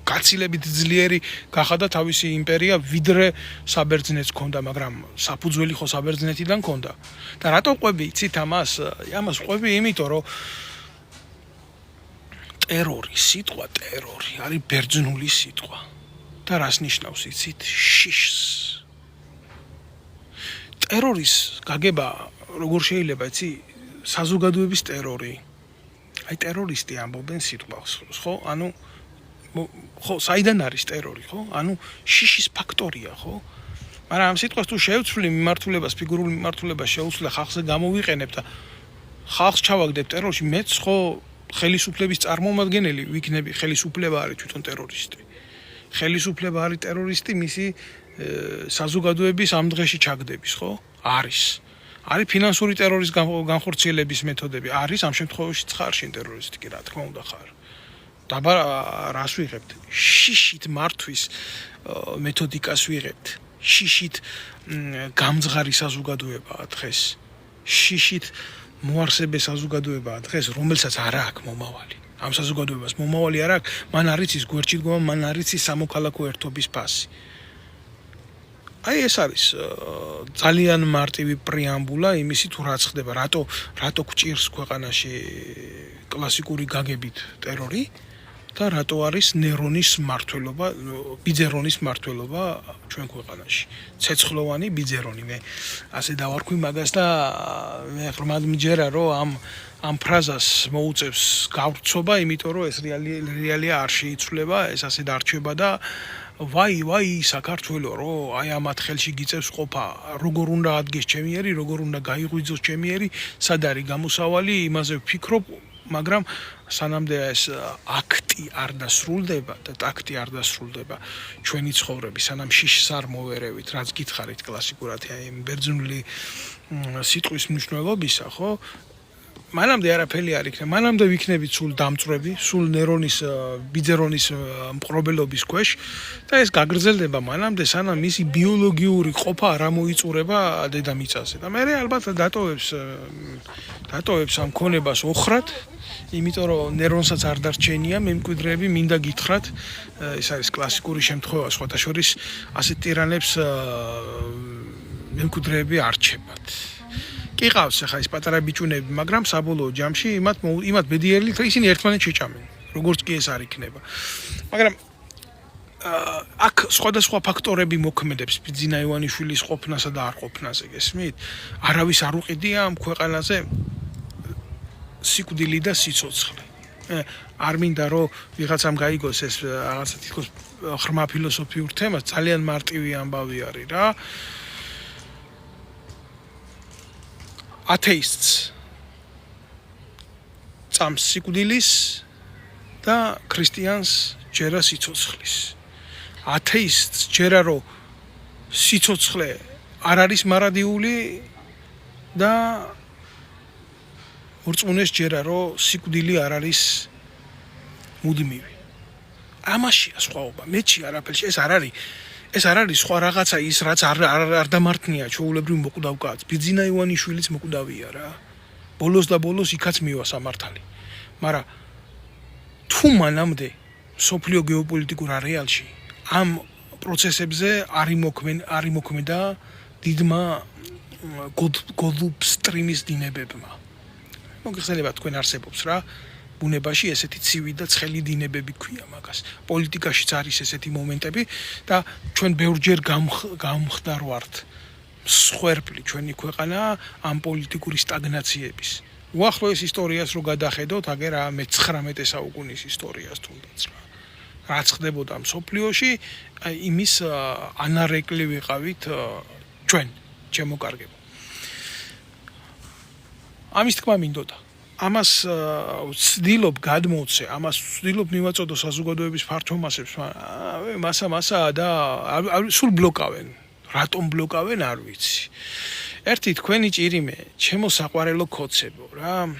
გაცილებით ძლიერი გახადა თავისი იმპერია, ვიდრე საბერძნეთს ჰქონდა, მაგრამ საფუძველი ხო საბერძნეთიდან ჰქონდა. და რატო ყვები იცით ამას? ამას ყვები იმიტომ, რომ სიტყვა ტერორი არის ბერძნული სიტყვა. და რას ნიშნავს იცით? შიშს. ტერორის გაგება როგორ შეიძლება იცი? საზოგადოების ტერორი. აი ტერორისტი ამბობენ სიტყვას, ხო? ანუ ხო, საიდან არის ტერორი, ხო? ანუ შიშის ფაქტორია, ხო? მაგრამ ამ სიტყვას თუ შევცვლი მიმართულებას, ფიგურული მიმართულებას შევცვლი ხალხზე გამოვიყენებ და ხალხს ჩავაგდებ ტერორში, მეც ხო ხელისუფლების წარმომადგენელი ვიქნები, ხელისუფლება არის თვითონ ტერორისტი. ხელისუფლება არის ტერორისტი მისი საზოგადოების ამ დღეში ჩაგდების, ხო? არის. არის ფინანსური ტერორის განხორციელების მეთოდები, არის ამ შემთხვევაში ხარშინ ტერორისტი კი რა თქმა უნდა ხარ. დაბა რას ვიღებთ? შიშით მართვის მეთოდიკას ვიღებთ. შიშით გამძღარი საზოგადოებაა დღეს. შიშით მოარსებე საზოგადოებაა დღეს, რომელსაც არ აქვს მომავალი. ამ საზოგადოებას მომავალი არ აქვს, მან არ იცის გვერდში დგომა, მან არ იცის სამოქალაქო ერთობის ფასი. აი ეს არის ძალიან მარტივი პრეამბულა იმისი თუ რაც ხდება, რატო გვჭირს ქვეყანაში კლასიკური გაგებით ტერორი და რატო არის ნერონის მმართველობა, ბიძერონის მმართველობა ჩვენ ქვეყანაში. ცეცხლოვანი ბიძერონი, მე ასე დავარქვი მაგას და მე ღრმად მჯერა რომ ამ ფრაზას მოუწევს გავრცობა, იმიტომ რომ ეს რეალია არ შეიცვლება, ეს ასე დარჩება და ვაი საქართველო რო აი ამათ ხელში გიწევს ყოფა, როგორ უნდა ადგეს ჩემი ერი, როგორ უნდა გაიღვიძოს ჩემი ერი, სად არის გამოსავალი, იმაზე ვფიქრობ, მაგრამ სანამდე ეს აქტი არ დასრულდება და ტაქტი არ დასრულდება ჩვენი ცხოვრების, სანამ შიშს არ მოვერევით, რაც გითხარით კლასიკურად აი ბერძნული სიტყვის მნიშვნელობისა, ხო? მანამდე არაფერი არ იქნება, მანამდე ვიქნებით სულ დამწვრები, სულ ნერონის ბიძერონის მყრობელობის ქვეშ და ეს გაგრძელდება მანამდე, სანამ მისი ბიოლოგიური ყოფა არ მოიწურება დედამიწაზე. და მე ალბათ დატოვებს ამ ქონებას ოხრად, იმიტომ რომ ნერონსაც არ დარჩენია, მემკვიდრეები მინდა გითხრათ, ეს არის კლასიკური შემთხვევა, სხვათა შორის ასეთ ტირანებს მემკვიდრეები არჩებათ. იყავს ახლა ეს პატარა ბიჭუნები, მაგრამ საბოლოო ჯამში იმათ ბედიერლით ისინი ერთმანეთს შეჭამენ, როგორც კი ეს არ იქნება. მაგრამ აქ სხვადასხვა ფაქტორები მოქმედებს ბიძინა ივანიშვილის ყოფნასა და არ ყოფნაზე, გესმით? არავის არ უყიდია ამ ქვეყანაზე სიკვდილი და სიცოცხლე. არ მინდა რომ ვიღაცამ გაიგოს ეს რაღაცა თითქოს ღრმა ფილოსოფიურ თემას, ძალიან მარტივი ამბავი არის რა. ათეისტს წამს სიკვდილის და ქრისტიანს ჯერა სიცოცხლის. ათეისტს ჯერა რომ სიცოცხლე არ არის მარადიული და მორწმუნეს ჯერა რომ სიკვდილი არ არის მუდმივი. ამაშია სხვაობა, მეჩი არაფერში ეს არ არის სხვა რაღაცა ის რაც არ დამართნია ჩვეულებრივ მოკვდავ კაცს. ბიძინა ივანიშვილიც მოკვდავია რა. ბოლოს და ბოლოს იქაც მივა სამართალი. მაგრამ თუ მანამდე სოფლიო გეოპოლიტიკურ არეალში ამ პროცესებზე არ იმოქმედა დიდმა გოლდსტრიმის დინებებმა. მოგეხსენება თქვენ არსებობს რა. ბუნებაში ესეთი ცივი და ცხელი დინებები ქვია მაგას. პოლიტიკაშიც არის ესეთი მომენტები და ჩვენ ბევრჯერ გამხდარ ვართ მსხვერპლი ჩვენი ქვეყანა ამ პოლიტიკური სტაგნაციების. უახლოეს ისტორიას რო გადახედოთ, აგერ 19 საუკუნის ისტორიას თუნდაც რა. რაც ხდებოდა მსოფლიოში, იმის ანარეკლი ვიყავით ჩვენ, ჩემო კარგებო. ამის თქმა მინდოდა. ამას ვცდილობ გადმოვცე, ამას ვცდილობ მივაწოდო საზოგადოების ფართო მასებს, მასა და სულ ბლოკავენ. რატომ ბლოკავენ, არ ვიცი. ერთი თქვენი ჭირიმე, ჩემო საყვარელო ქოცებო რა.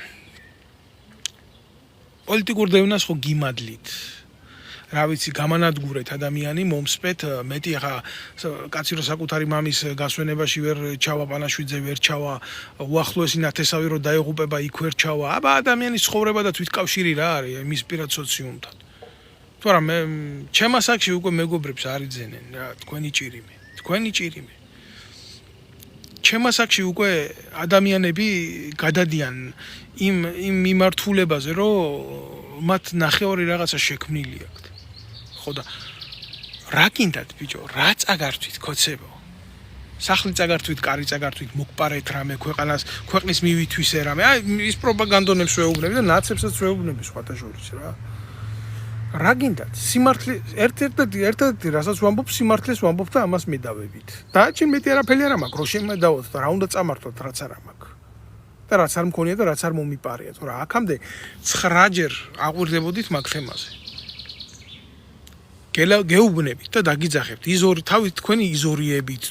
პოლიტიკურ დევნას ხო გიმადლით. რა ვიცი, გამანადგურეთ ადამიანი, მომსპეთ, მეტი ახლა კაცი რო საკუთარი მამის გასვენებაში ვერ ჩავა, პანაშვიძე ვერ ჩავა, უახლოესი ნათესავი რო დაეღუპება, იქ ვერ ჩავა. აბა ადამიანის ცხოვრება და თვითკავშირი რა არის მის პირად სოციუმთან. თორემ მე ჩემ ასაკში უკვე მეგობრებს არ იძენენ რა, თქვენი ჭირიმე. ჩემ ასაკში უკვე ადამიანები გადადიან იმ მიმართულებაზე, რომ მათ ნახევარი რაღაცა შექმნილი აქვთ. ხო და რა გინდათ ბიჭო, რა წაგართვით ქოცებო? სახლი წაგართვით, კარი წაგართვით, მოგპარეთ რამე ქვეყნის მივითვისე რამე. აი ის პროპაგანდონებს ვეუბნები და ნაცებსაც ვეუბნები სხვათა შორის რა. რა გინდათ? სიმართლე ერთ-ერთი რასაც ვამბობ, სიმართლეს ვამბობ და ამას მედავებით. და ჩემ მეტი არაფერი არ მაქვს, რო შემედავოთ და რა უნდა წამართოთ, რაც არ მაქვს. და რაც არ მქონია და რაც არ მომიპარია, თორე აქამდე 9 ჯერ აღვირდებოდით მაგ თემაზე. გეუბნებით და დაგიძახებთ იზორი თავით თქვენი იზორიებით,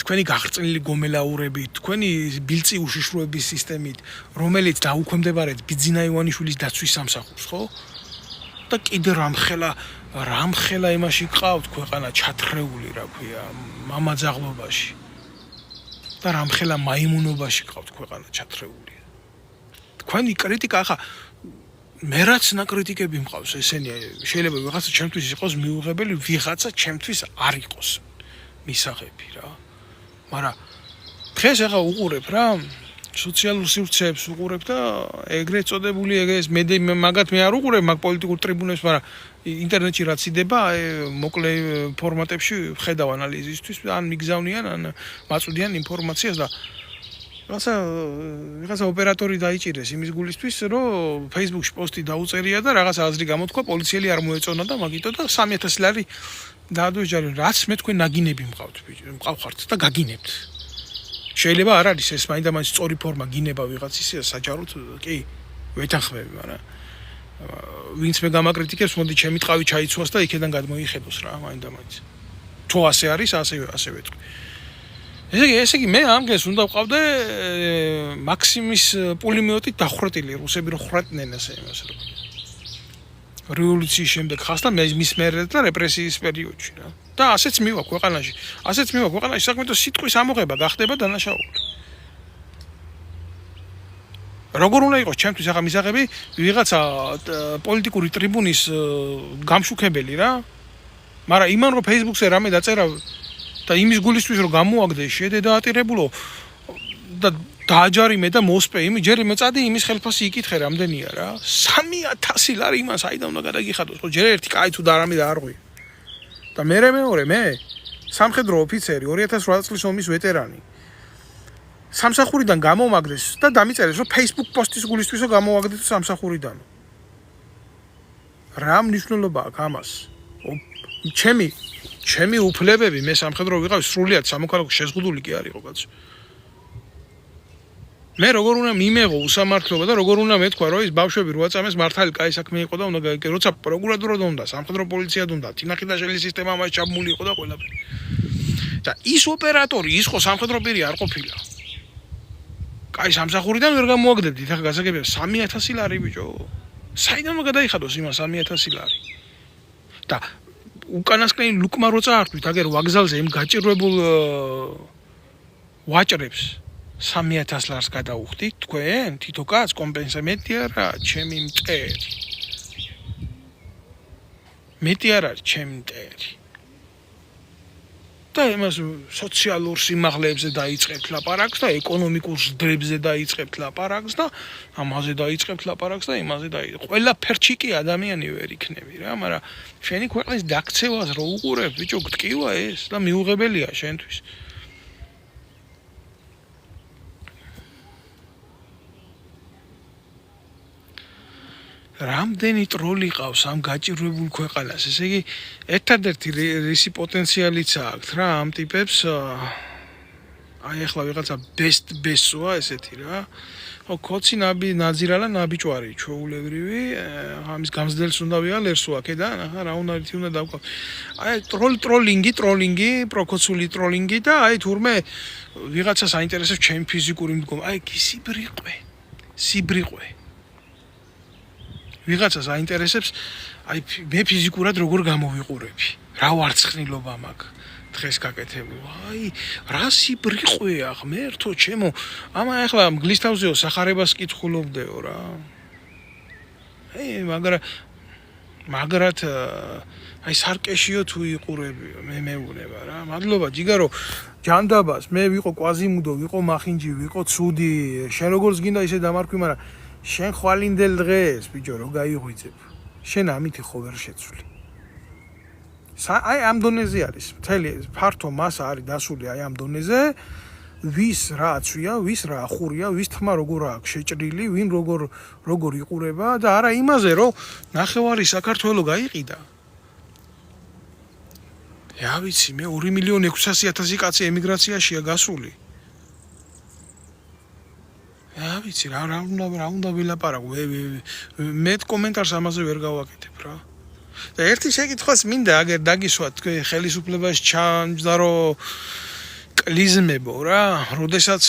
თქვენი გაღწნილი გომელაურებით, თქვენი ბილწი უშიშროების სისტემით, რომელიც დაუქვემდებარეთ ბიძინა ივანიშვილის დაცვის სამსახურს, ხო? და კიდე რამხელა იმაში ყავთ ქვეყანა ჩათრეული, რა ქვია, მამაძაღლობაში. და რამხელა მაიმუნობაში ყავთ ქვეყანა ჩათრეული. თქვენი კრიტიკა ახლა მე რაც ნაკრიტიკები მყავს ესენია შეიძლება ვიღაცა ჩემთვის იყოს მიუღებელი ვიღაცა ჩემთვის არ იყოს მისაღები რა მაგრამ დღეს ახლა უყურებ რა სოციალურ სივრცეებს უყურებ და ეგრეთ წოდებული ეგრეს მაგათ მე არ უყურებ მაგ პოლიტიკურ ტრიბუნებს მაგრამ ინტერნეტში რაც იდება მოკლე ფორმატებში ხედავ ანალიზისთვის ან მიგზავნიან ან მაწვდიან ინფორმაციას და რაღაცა ოპერატორი დაიჭირეს იმის გულისთვის, რომ Facebook-ში პოსტი დაუწერია და რაღაცა აზრი გამოთქვა, პოლიციელი არ მოეწონა და მაგიტო და 3000 ლარი დაადვეჯარი, რაც მე თქვენ ნაგინები მყავხართ და გაგინებთ. შეიძლება არ არის ეს მაინდა-მაინც სწორი ფორმა გინება ვიღაცის საჯაროდ, კი, ვეთანხმები, მაგრამ ვინც მე გამაკრიტიკებს, მოდი ჩემი ტყავი ჩაიცვას და იქიდან გადმოიხედოს რა, მაინდა-მაინც. თუ ასე არის, ასე ვეთქვი. ესე იგი მე ამგეს უნდა ვყავდე მაქსიმის პულიმეტით დახვრეტილი რუსები რო ხრატნენ ასე იმას რო რევოლუციის შემდეგ ხას და მის მერე და რეპრესიის პერიოდში რა და ასეც მივა ქვეყანაში საქმეთო სიტყვის ამოღება გახდება დანაშაული როგორ უნდა იყოს ჩემთვის ახლა მისაღები ვიღაცა პოლიტიკური ტრიბუნის გამშუქებელი რა მაგრამ იმან რომ Facebook-ზე რამე დაწერა და იმის გულისთვის რომ გამოაგდე შედედაატირებულო და დააჯარიმე და მოსპე ჯერ მეწადი იმის ხელფასი იკითხე რამდენია რა 3000 ლარი იმას აიდან უნდა გადაგიხადოს ხო ჯერ ერთი კაი თუ და რამე და არღვი და მეორე მე სამხედრო ოფიცერი 2008 წლის ომის ვეტერანი სამსახურიდან გამომაგდეს და დამიწერეს რომ Facebook პოსტის გულისთვისო გამოვაგდეთ სამსახურიდან რა მნიშვნელობა აქვს ამას ჩემი უფლებები მე სამხედრო ვიყავ სრულიად სამოქალაქო შეზღუდული კი არ იყო კაცო მე როგორ უნდა მიმეღო უსამართლობა და როგორ უნდა მეთქვა რომ ის ბავშვები რო აწამეს მართალი კაი საქმე იყო და უნდა როცა პროკურატურა დონდა სამხედრო პოლიცია დონდა თინახიდაშელი სისტემა მას ჩაბმული იყო და ყველაფერი და ის ოპერატორი ის ხო სამხედრო პირი არ ყოფილა კაი სამსახურიდან ვერ გამოაგდებდით ახლა გასაგებია 3000 ლარი ბიჭო საიდან უნდა გადაიხადოს იმას 3000 ლარი და უკანასკნელი ლუკმა რო წაართვით აგერ ვაგზალზე იმ გაჭირვებულ ვაჭრებს 3000 ლარს გადაუხდით თქვენ თითო კაც კომპენსა მეტი არა ჩემი მტერი მეტი არ არის ჩემი მტერი და იმას სოციალურ სიმაღლეებზე დაიწყებთ ლაპარაკს და ეკონომიკურ ზრდებზე დაიწყებთ ლაპარაკს და ამაზე დაიწყებთ ლაპარაკს და იმაზე ყველაფერში კი ადამიანი ვერ იქნები რა მაგრამ შენი ქვეყნის დაქცევას რო უყურებ ბიჭო გტკივა ეს და მიუღებელია შენთვის რამდენი ტროლი ყავს ამ გაჭირვებულ ქვეყანას ესე იგი ერთადერთი რისი პოტენციალიც აქვს რა ამ ტიპებს აი ახლა ვიღაცა ბესტსოა ესეთი რა ო კოცი ნაძირალა ნაბიჭვარი ჩოულებრივი ამის გამზდელს უნდა ვიალერსო აქედან ახლა რა უნდა დავყავ აი ტროლინგი პროკოცული ტროლინგი და აი თურმე ვიღაცა საინტერესებს ჩემი ფიზიკური მდგომა აი სიბრიყვე ვიღაცას აინტერესებს აი მე ფიზიკურად როგორ გამოვიყურები რა ვარცხნილობა მაქვს დღეს გაკეთებული აი რა სიბრიყვეა ღმერთო ჩემო ამა ახლა მგლისთავზეო სახარებას კითხულობდეო რა მაგრად აი სარკეშიო თუ იყურებიო მე მეუნება რა მადლობა ჯიგარო ჯანდაბას მე ვიყო კვაზიმუდო ვიყო მახინჯი ვიყო ცუდი შენ როგორც გინდა ისე დამარქვი მაგრამ შენ ხვალინდელ დღეს ბიჭო რო გაიღვიძებ შენ ამითი ხო ვერ შეცვლი აი ამ დონეზე არის მთელი ფართო მასა არის დასული აი ამ დონეზე ვის რა აცვია ვის რა ახურია ვის თმა როგორ აქვს შეჭრილი ვინ როგორ იყურება და არა იმაზე რომ ნახევარი საქართველოს გაიყიდა რა ვიცი მე 2.600.000 კაცი ემიგრაციაშია გასული რა ვიცი რა უნდა ვილაპარაკო მე კომენტარს ამაზე ვერ გავაკეთებ რა და ერთი შეკითხვას მინდა აგერ დაგისვათ თქვენ ხელისუფლებაში ჩამჯდარო კლიზმებო რა, როდესაც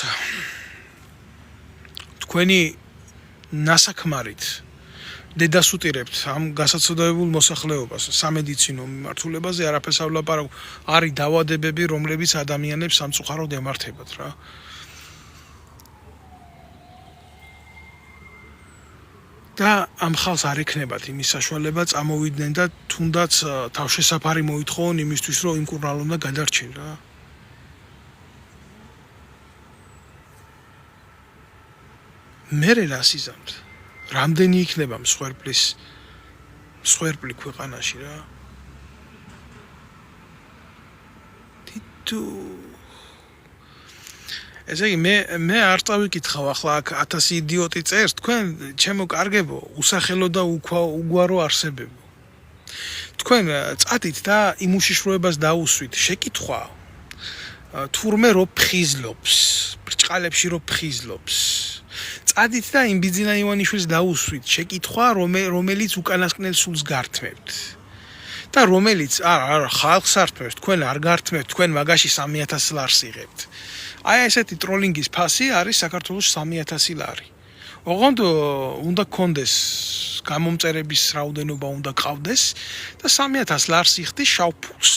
თქვენი ნასაკმარით დედას უტირებთ ამ გასაცდაებულ მოსახლეობას სამედიცინო მიმართულებაზე არაფერს არ ვლაპარაკობ, არის დაავადებები, რომლებიც ადამიანებს სამწუხაროდ ემართებათ რა. და ამ ხალხს არ ექნებათ იმის საშუალება წამოვიდნენ და თუნდაც თავშესაფარი მოითხოვონ იმისთვის, რომ იმ კურნალონდა გადარჩენ რა. მე რას იზამთ? რამდენი იქნება მსხვერპლი ქვეყანაში რა? თითო ესე იგი მე არ წავიკითხავ ახლა აქ 1000 იდიოტი წერს, თქვენ ჩემო კარგებო, უსახელო და უგვარო არსებებო. თქვენ წადით და იმ უშიშროებას დაუსვით, შეკითხვა თურმე რო ფხიზლობს, ბრჭყალებში რო ფხიზლობს. წადით და იმ ბიძინა ივანიშვილს დაუსვით, შეკითხვა რომელიც უკანასკნელ სულს გართმევთ. და რომელიც არა ხალხს ართმევთ, თქვენ არ გართმევთ, თქვენ მაგაში 3000 ლარს იღებთ. აი ესეთი ტროლინგის ფასი არის საქართველოს 3000 ლარი. ოღონდ უნდა გქონდეს გამომწერების რაოდენობა უნდა ყავდეს და 3000 ლარს იხდის შავ ფულს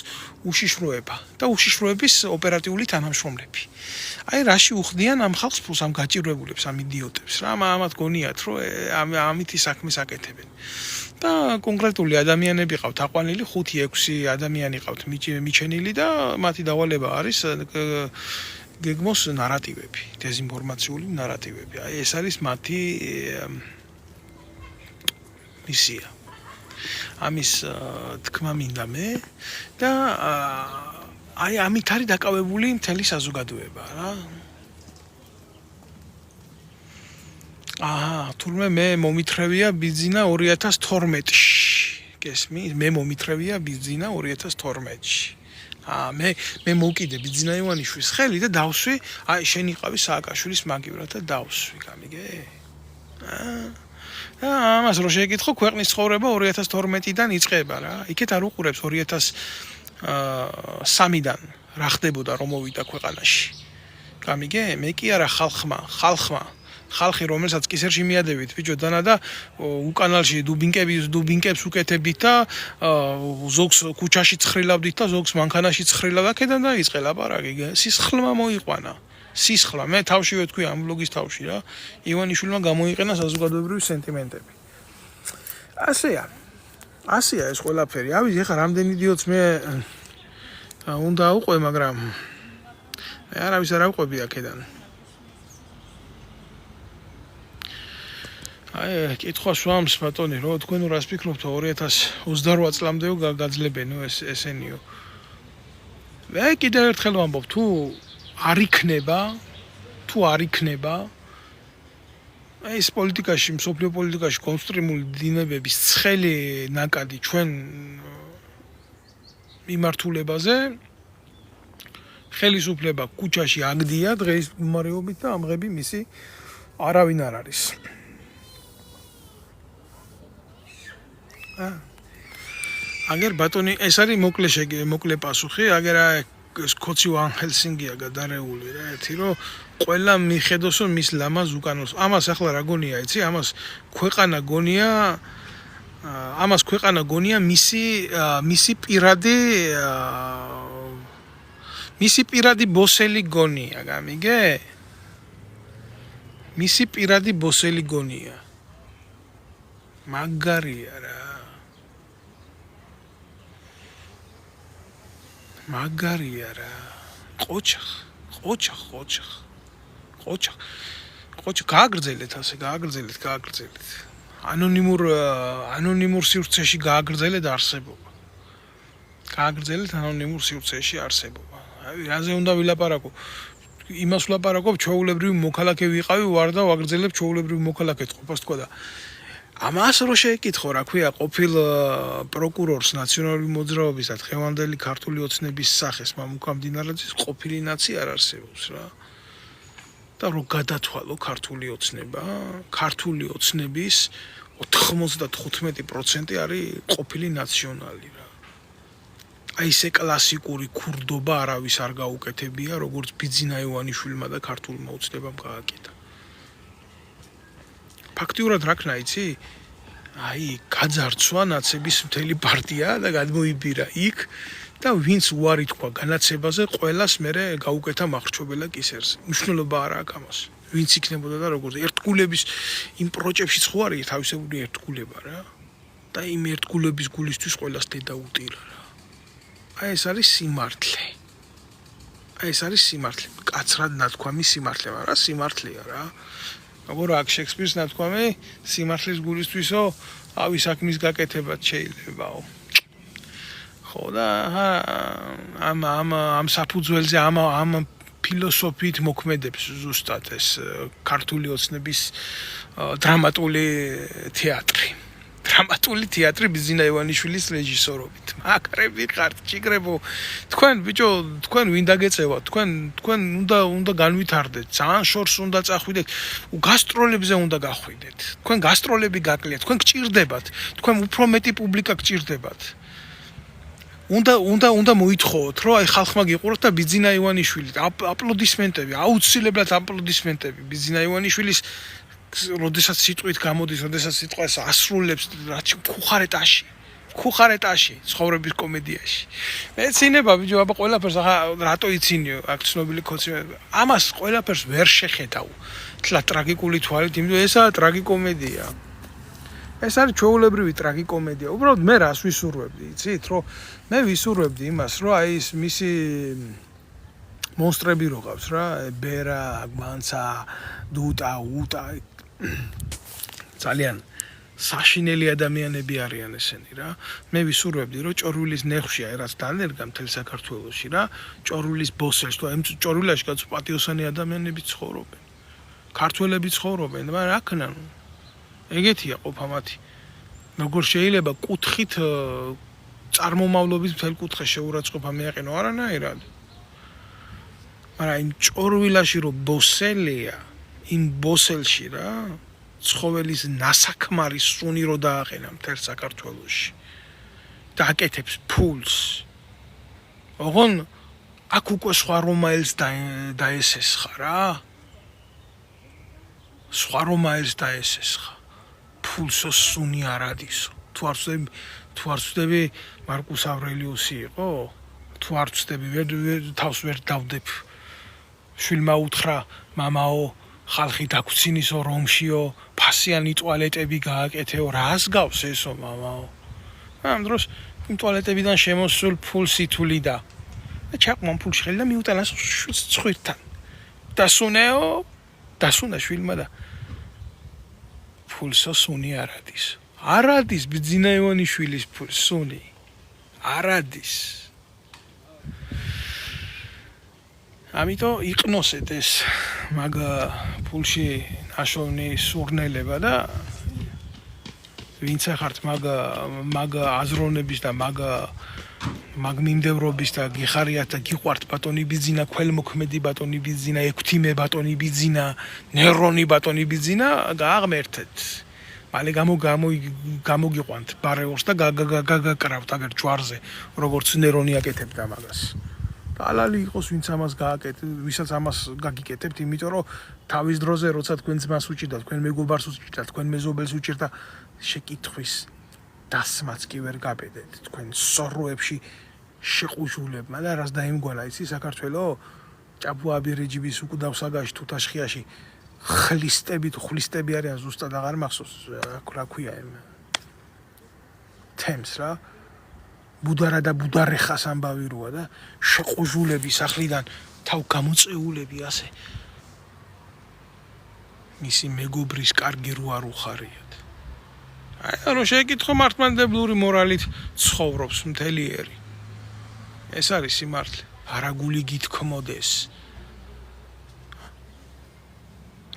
უშიშროება და უშიშროების ოპერატიული თანამშრომლები. აი რაში უხდიან ამ ხალხს ფულს ამ გაჭირვებულებს, ამ იდიოტებს რა, ამათ გონიათ რომ ამითი საქმეს აკეთებენ. და კონკრეტული ადამიანები ყავთ აყვანილი 5-6 ადამიანი ყავთ მიჩენილი და მათი დავალება არის გეგმოს ნარატივები, დეзинფორმაციული ნარატივები. აი ეს არის მათი მისია. ამის თქმა მინდა მე და აი ამით არის დაკავებული მთელი საზოგადოება რა. თურმე მე მომითრევია ბიძინა 2012-ში. გესმის? მე მომითრევია ბიძინა 2012-ში. მე მოვკიდე ბიძინა ივანიშვილის ხელი და დავსვი, აი შენ იყავი სააკაშვილის მაგივრად და დავსვი, გამიგე? ამას რო შეკითხო, ქვეყნის ცხოვრება 2012-დან იწყება რა. იქეთ არ უყურებს 2003-დან რა ხდებოდა რომ მოვიდა ქვეყანაში. გამიგე? მე კი არა ხალხი რომელსაც კისერში მიადებით ბიჭო დანა და უკანალში დუბინკებს უკეთებდით და ზოგს ქუჩაში ცხრილავდით და ზოგს მანქანაში ცხრილავდა ქედან და იწყე ლაპარაკი. სისხლმა მოიყვანა. სისხლა მე თავშივე თქვი ამ ბლოგის თავში რა. ივანიშვილმა გამოიყენა საზოგადოებრივი სენტიმენტები. ასეა ეს ყველაფერი. ავი ეხლა რამდენი იდიოტს მე უნდა აუყვე, მაგრამ მე არავის არ ავყვები აქედან. აი, კითხვა სვამს ბატონი, რომ თქვენ რას ფიქრობთ 2028 წლამდეო გაძლებენო ესენიო. მე კიდევ ერთხელ ვამბობ, თუ არ იქნება ეს პოლიტიკაში, მსოფლიო პოლიტიკაში კონსტრუქციული დინებების ცხელი ნაკადი ჩვენ მიმართულებაზე ხელისუფლება კუჩაში აგდია დღეს მდგომარეობით და ამღები მისი არავინ არ არის. აგერ ბატონი ეს არის მოკლე პასუხი, აგერ ეს კოცი ვან ჰელსინგია გადარეული რა, ერთი რომ ყველა მიხედოს რომ მის ლამაზ უკანონს. ამას ახლა რა გონია, იცი? ამას ქვეყანა გონია მისი პირადი ბოსელი გონია, გამიგე? მისი პირადი ბოსელი გონია. მაგარია რა. მაგარია რა. ყოჩა გააგრძელეთ ასე, გააგრძელეთ. ანონიმურ სივრცეში გააგრძელეთ არსებობა. აი, რაზე უნდა ვილაპარაკო? იმას ვლაპარაკობ, ჩვეულებრივი მოქალაქე ვიყავი, ვარ და ვაგრძელებ ჩვეულებრივ მოქალაქეთ ყოფას თქვა და ამას რო შეეკითხო, რა ქვია, ყოფილ პროკურორს ნაციონალური მოძრაობის და დღევანდელი ქართული ოცნების სახეს მამუკა მდინარაძის ყოფილი ნაცი არ არსებობს რა. და რო გადათვალო ქართული ოცნება, ქართული ოცნების 95% არის ყოფილი ნაციონალი რა. აი ესე კლასიკური ქურდობა არავის არ გაუკეთებია, როგორც ბიძინა ივანიშვილმა და ქართულმა უცნებამ გააკეთა. ფაქტიურად რა ქნა იცი? აი გაძარცვა ნაცების მთელი პარტია და გადმოიბირა იქ და ვინც უარი თქვა განაცებაზე, ყველას მერე გაუკეთა მახრჩობელა კისერზე. მნიშვნელობა არა აქვს ამას. ვინც იქნებოდა და როგორც ერთგულების იმ პროჭებში ხო არის თავისებური ერთგულება რა. და იმ ერთგულების გულისთვის ყველას დედა უტირა რა. აი ეს არის სიმართლე. აი ეს არის სიმართლე. კაცრად ნათქვამი სიმართლე, მაგრამ სიმართლეა რა. როგორ აქ შექსპირს ნათქვამი, სიმართლის გულისთვისო, ავი საქმის გაკეთებაც შეიძლებაო. ხო და ამ საფუძველზე ამ ფილოსოფიით მოქმედებს ზუსტად ეს ქართული ოცნების დრამატული თეატრი. დრამატული თეატრი ბიძინა ივანიშვილის რეჟისორობით. მაკრები ხართ, ჭიგრებო. თქვენ ბიჭო, თქვენ ვინ დაგეწევათ? თქვენ უნდა განვითარდეთ. ძალიან შორს უნდა წახვიდეთ. გასტროლებზე უნდა გახვიდეთ. თქვენ გასტროლები გაკლიათ, თქვენ გჭირდებათ. თქვენ უფრო მეტი პუბლიკა გჭირდებათ. უნდა მოითხოვოთ, რომ აი ხალხმა გიყუროთ და ბიძინა ივანიშვილი, აპლოდისმენტები, აუცილებლად აპლოდისმენტები ბიძინა ივანიშვილის როდესაც სიტყვით გამოდის, როდესაც სიტყვას ასრულებს, რაც ხუხარეტაში, ცხოვრების კომედიაში. მეცინება ბიჭო, აბა ყველაფერს ახლა რატო იცინიო, აქ ცნობილი ქოცი. ამას ყველაფერს ვერ შეხედავ. თლა ტრაგიკული თვალით, იმიტომ ესაა ტრაგიკომედია. ეს არის ჩვეულებრივი ტრაგიკომედია. უბრალოდ მე რას ვისურვებდი, იცით, რომ მე ვისურვებდი იმას, რომ აი ეს მისი მონსტრები რო ყავს რა, ბერა, მანცა, დუტა, უტა ძალიან საშინელი ადამიანები არიან ესენი რა. მე ვისურვებდი, რომ ჭორვილის ნეხში აი რაც დანერგა მთელ საქართველოში რა, ჭორვილის ბოსელს თუ აი ჭორვილაში კაც პატიოსანი ადამიანები ცხოვრობენ. ქართველები ცხოვრობენ, მაგრამ რა ქნა? ეგეთია ყოფა მათი. როგორ შეიძლება კუთხით წარმომავლობის მთელ კუთხეს შეურაცხყოფა მიაყენო არანაირად. მაგრამ იმ ჭორვილაში რო ბოსელია, იმ ბოსელში რა, ცხოველის ნასაქმარი სუნი რო დააყენა მთელ საქართველოში. და აკეთებს ფულს. ოღონ აქ უკვე სხვა რომაელს დაესესხა რა. სხვა რომაელს დაესესხა. ფულსო სუნი არადისო. თუ არ ვწდები მარკუს ავრელიუსი იყო? თუ არ ვწდები თავს ვერ დავდებ. შვილმა უთხრა მამაო, ხალხი დაგვრცინისო რომშიო, ფასიანი ტუალეტები გააკეთეო, რას გავს ესო მამაო? ამ დროს იმ ტუალეტებიდან შემოსულ ფულს ითვლიდა. და ჩაყმან ფულში ხელი და მიუტანა ცხვირთან. დასუნა შვილმა და ფულსო სუნი არადის. არადის ბიძინა ივანიშვილის სუნი. არადის. ამიტომ იყნოსეთ ეს მაგ ფულში ნაშოვნი სურნელება და ვინც ახართ მაგ აზროვნების და მაგ მიმდევრობის და გიხარიათ და გიყვართ ბატონი ბიძინა, ქველმოქმედი ბატონი ბიძინა, ექვთიმე ბატონი ბიძინა, ნერონი ბატონი ბიძინა, გააღმერთეთ. მალე გამოგიყვანთ ბარეორს და გაგაკრავთ აგერ ჯვარზე, როგორც ნერონი აკეთებდა მაგას. ალალი იყოს ვინც ამას გააკეთეთ, ვისაც ამას გაგიკეთებთ, იმიტომ რომ თავის დროზე როცა თქვენ ძმას უჭირდა, თქვენ მეგობარს უჭირდა, თქვენ მეზობელს უჭირდა, შეკითხვის დასმაც კი ვერ გაბედეთ თქვენ სოროებში შეყუჟულებმა და რას დაიმგვანა იცი საქართველო ჭაბუაბი რეჯიმის უკდავ საგაში თუთაშხიაში ხლისტები არიან ზუსტად აღარ მახსოვს რა ქვია იმ თემს რა ბუდარა და ბუდარეხას ამბავი როა და შეყუჟულები სახლიდან თავ გამოწეულები ასე მისი მეგობრის კარგი რო არ უხარიათ ანუ შეკითხო მართლმადიდებლური მორალით ცხოვრობს მთელი ერი ეს არის სიმართლე არაგული გითქმოდეს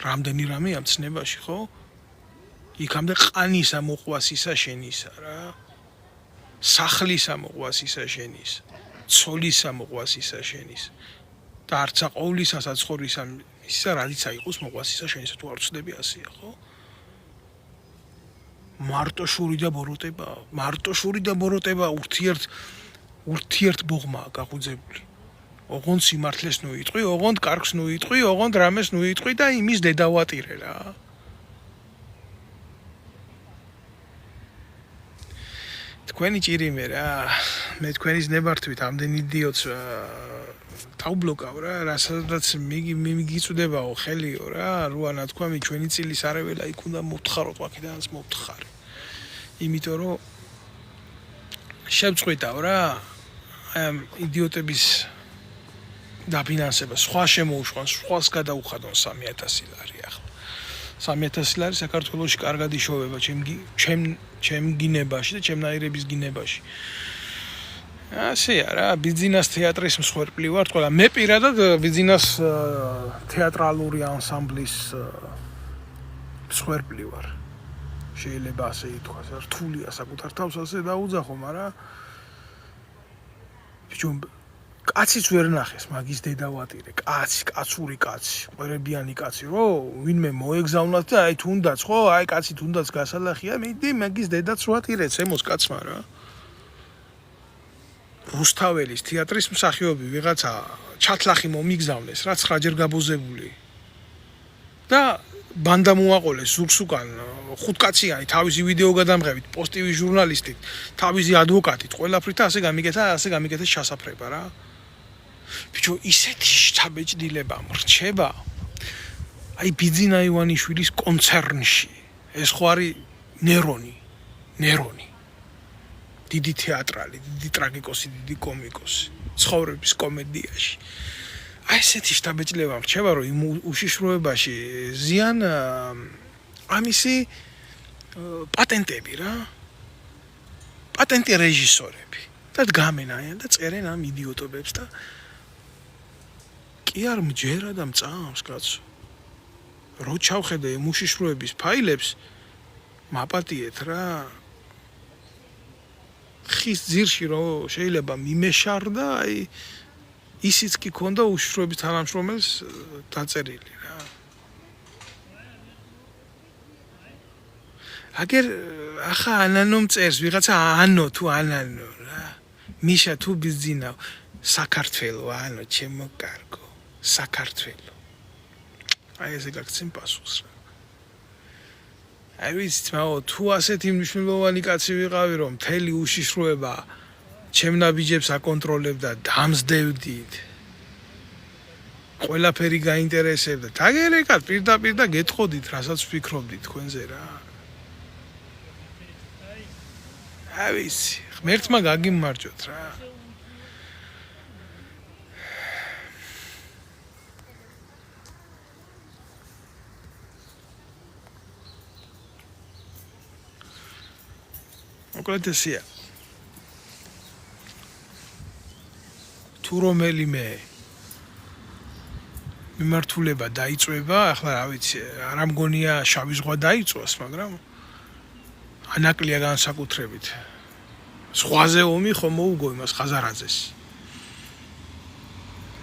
რამდენი რამე ამ ცნებაში ხო იქამდე ყანისა მოყვასისა შენისა რა სახლისა მოყვასისა შენის ცოლისა მოყვასისა შენის და არცა ყოვლისა საცხოვრისა ისა რადიცა იყოს მოყვასისა შენისა თუ არ ვწდები ასეა ხო მარტოშური და ბოროტება ურთიერთ ბოღმა გაგუძებული. ოღონდ სიმართლეს ნუ იტყვი, ოღონდ კარგს ნუ იტყვი, ოღონდ რამეს ნუ იტყვი და იმის დედავატირე რა. თქვენი ჭირიმე რა, მე თქვენის ნებართვით ამდენ იდიოტს თავბლოკავ რა, რასაც მიგიწვდებაო ხელიო რა, როა ნათქვამი ჩვენი წილისარეველა იქ უნდა მოვთხაროთ, ვაკიდანაც მოვთხარი. იმიტომ რომ შევწყვიტავ რა, აი ამ იდიოტების დაფინანსება, სხვა შემოუშვან, სხვას გადაუხადონ 3000 ლარი ახლა. 3000 ლარი საქართველოში კარგად იშოვება ჩემ გინებაში და ჩემნაირების გინებაში. ასეა რა, ბიზნეს თეატრის მსხვერპლი ვარ, ყველა მე პირადად ბიზნეს თეატრალური ანსამბლის მსხვერპლი ვარ. შეიძლება ასე ითქვას, რთულია საკუთარ თავს ასე დაუძახო, მაგრამ ბიჭო კაციც ვერ ნახეს მაგის დედავატირე, კაცური კაცი, ყვერებიანი კაცი, რო ვინმე მოეგზავნათ და აი თუნდაც ხო, აი კაცი თუნდაც გასალახია, მიდი მაგის დედაც ვატირეც ემოს კაცმა რა. რუსთაველის თეატრის მსახიობი ვიღაცა ჩათლახი მომიგზავნეს, რა 9 ჯერ გაბოზებული. და ბანდა მოაყოლეს ზურგს უკან 5 კაციანი თავისი ვიდეო გადამღებით, პოსტივი ჟურნალისტით, თავისი ადვოკატით, ყველაფრით ასე გამიკეთეს ჩასაფრება რა. ბიჭო, ისეთი შთაბეჭდილება მრჩება. აი ბიძინა ივანიშვილის კონცერნში. ეს ხო არის ნერონი. დიდი თეატრალი, დიდი ტრაგიკოსი, დიდი კომიკოსი, ცხოვრების კომედიაში. აი ესეთი შთაბეჭდილება მრჩება, რომ იმ უშიშროებაში ზიან ამისი პატენტები რა. პატენტი რეჟისორები. და დგამენ და წერენ ამ იდიოტობებს და კი არ მჯერა და მწამს კაცო. რო ჩავხედე იმ უშიშროების ფაილებს, მაპატიეთ რა. ხის ძირში რო შეიძლება მიმეშარდა, აი ისიც კი ქონდა უშიშროების თანამშრომელს დაწერილი რა. აგერ ახლა ანანომ წერს ვიღაცა ანო თუ ანანო რა. მიშა თუ ბიზნაო საქართველო ანო ჩემო კარგო საქართველო. აი ესე გაგცემ პასუხს რა. აი ვიცით მაო თუ ასეთი მნიშვნელოვანი კაცი ვიყავი რომ მთელი უშიშროება ჩემ ნაბიჯებს აკონტროლებდა დამსდევდით. ყველაფერი გაინტერესებდა. თაგერეკად პირდაპირ და გეტყოდით რასაც ვფიქრობდით თქვენზე რა. აი ვიცი, ღმერთმა გაგიმარჯვოთ რა. მოკლედ ესეა. თუ რომელიმე მიმართულება დაიწვება, ახლა რა ვიცი, არ ამგონია შავი ზღვა დაიწვას, მაგრამ ანაკლია განსაკუთრებით. ზღვაზე ომი ხომ მოუგო იმას ხაზარაძეს.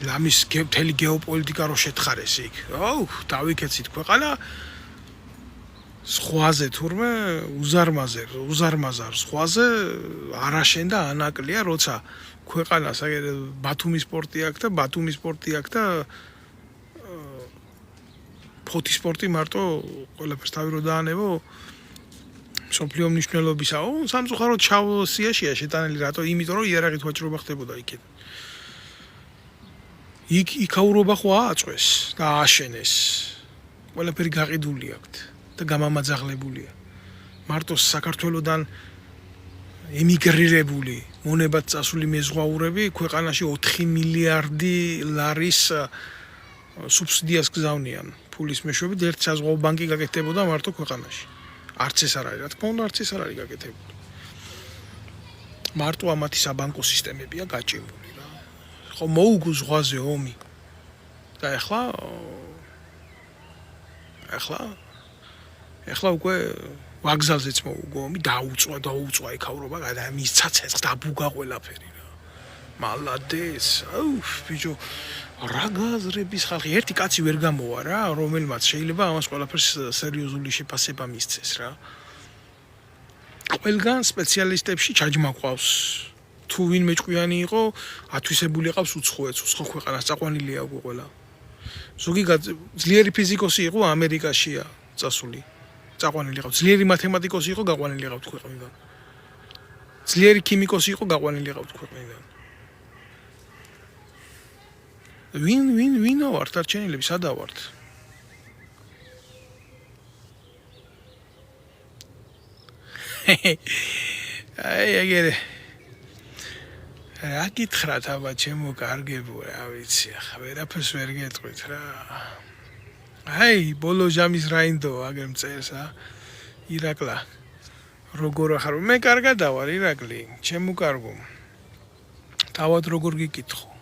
ლამის მთელი გეოპოლიტიკა რო შეთხარეს იქ. აუ, დავიქეცით ქვეყანა ზღვაზე თურმე უზარმაზარ ზღვაზე არაშენ და ანაკლია, როცა ქვეყანას ბათუმის პორტი აქვს და ბათუმის პორტი აქვს და ფოთის პორტი მარტო ყველაფერს თავი რო დაანებო სოფლიო მნიშვნელობისაო, სამწუხაროდ ჩავ სიაშია შეტანილი რატო? იმიტომ რომ იარაღით ვაჭრობა ხდებოდა იქეთ. იქაურობა ხო ააწვეს და ააშენეს. ყველაფერი გაყიდული აქვს და გამამაძაღლებულია. მარტო საქართველოდან ემიგრირებული მონებად წასული მეზღვაურები ქვეყანაში 4 მილიარდი ლარის სუბსიდიას გზავნიან. ფულის მეშვეობით ერთ საზღვაო ბანკი გაკეთდებოდა მარტო ქვეყანაში. არც ეს არ არის, რა თქმა უნდა, არც ეს არ არის გაკეთებული. მარტო ამათი საბანკო სისტემებია გაჭიმული რა. ხო მოუგო ზღვაზე ომი. და ეხლა უკვე ვაგზალზეც მოუგო ომი, დაუწვა იქაურობა, მისცა ცეცხლს დაბუგა ყველაფერი რა. მალადეს, აუ, ბიჭო, რა გაზრების ხალხი, ერთი კაცი ვერ გამოვა რა, რომელმაც შეიძლება ამას ყველაფერს სერიოზული შეფასება მისცეს რა. ყველგან სპეციალისტებში ჩაჯმა ყავს. თუ ვინმე ჭკვიანი იყო, ათვისებული ყავს უცხოეთს, უცხო ქვეყანას წაყვანილია უკვე ყველა. ზოგი ძლიერი ფიზიკოსი იყო ამერიკაშია წასული. წაყვანილი ყავს. ძლიერი მათემატიკოსი იყო, გაყვანილი ყავს ქვეყნიდან. ძლიერი ქიმიკოსი იყო, გაყვანილი ყავს ქვეყნიდან. ვინო ვართ არჩენილები, სადა ვართ? აი ეგერე რა გითხრათ აბა ჩემო კარგებო რა ვიცი ახლა ვერაფერს ვერ გეტყვით რა აი ბოლო ჟამის რაინდო აგერ მწერს ირაკლა როგორ ახარ მე კარგად დავარ ირაკლი ჩემო კარგო თავად როგორ გიკითხო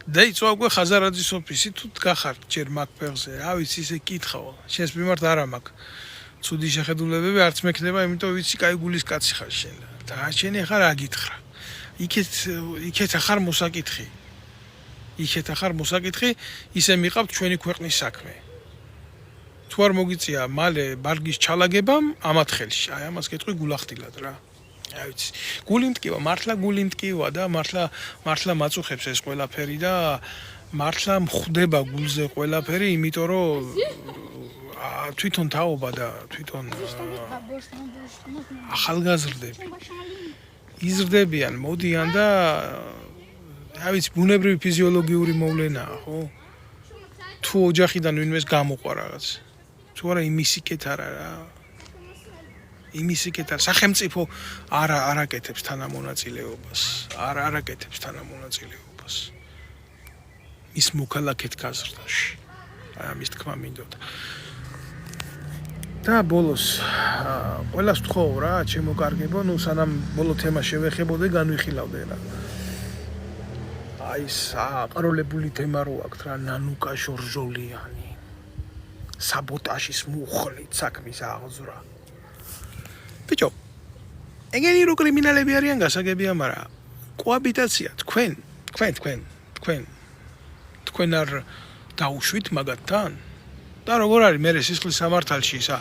დაიწყო უკვე ხაზარაძის ოფისი თუ გახართ ჯერ მაგ ფეხზე რა ვიცი ისე კითხავ შენს მიმართ არა მაქვს ცუდი შეხედულებები არც მექნება იმიტომ ვიცი კაი გულის კაცი ხარ შენ და შენ ახლა რა გითხრა იქეთ ახარ მოსაკითხი იქეთ ახარ მოსაკითხი ისე მიყავთ ჩვენი ქვეყნის საქმე თუ არ მოგიწია მალე ბარგის ჩალაგებამ ამათ ხელში აი ამას გეტყვი გულახდილად რა აი ვიცი გული მტკივა მართლა გული მტკივა და მართლა მაწუხებს ეს ყველაფერი და მართლა მხვდება გულზე ყველაფერი იმიტომ რომ თვითონ თაობა და თვითონ ახალგაზრდები იზრდებიან, მოდიან და რა ვიცი, ბუნებრივი ფიზიოლოგიური მოვლენაა, ხო? თუ ოჯახიდან ვინმეს გამოყვა რაღაც. თუ არა იმის იქეთ არა რა. იმის იქეთ არა, სახელმწიფო არ აკეთებს თანამონაწილეობას. არ აკეთებს თანამონაწილეობას. ის მოქალაქეთ გაზრდაში. აი ამის თქმა მინდოდა. და ბოლოს ყველას ვთხოვ რა, ჩემო კარგებო, ნუ სანამ ბოლო თემა შევეხებოდე, განვიხილავდე რა. აი საყროლებული თემა რო აქვს რა, ნანუკა ჟორჟოლიანი. საბოტაჟის მუხლით საქმის აღზრა. ბიჭო, ეგენი რო კრიმინალები არიან გასაგებია, მაგრამ კოაბიტაცია თქვენ არ დაუშვით მაგათთან? და როგორ არის მე სისხლის სამართალში ისა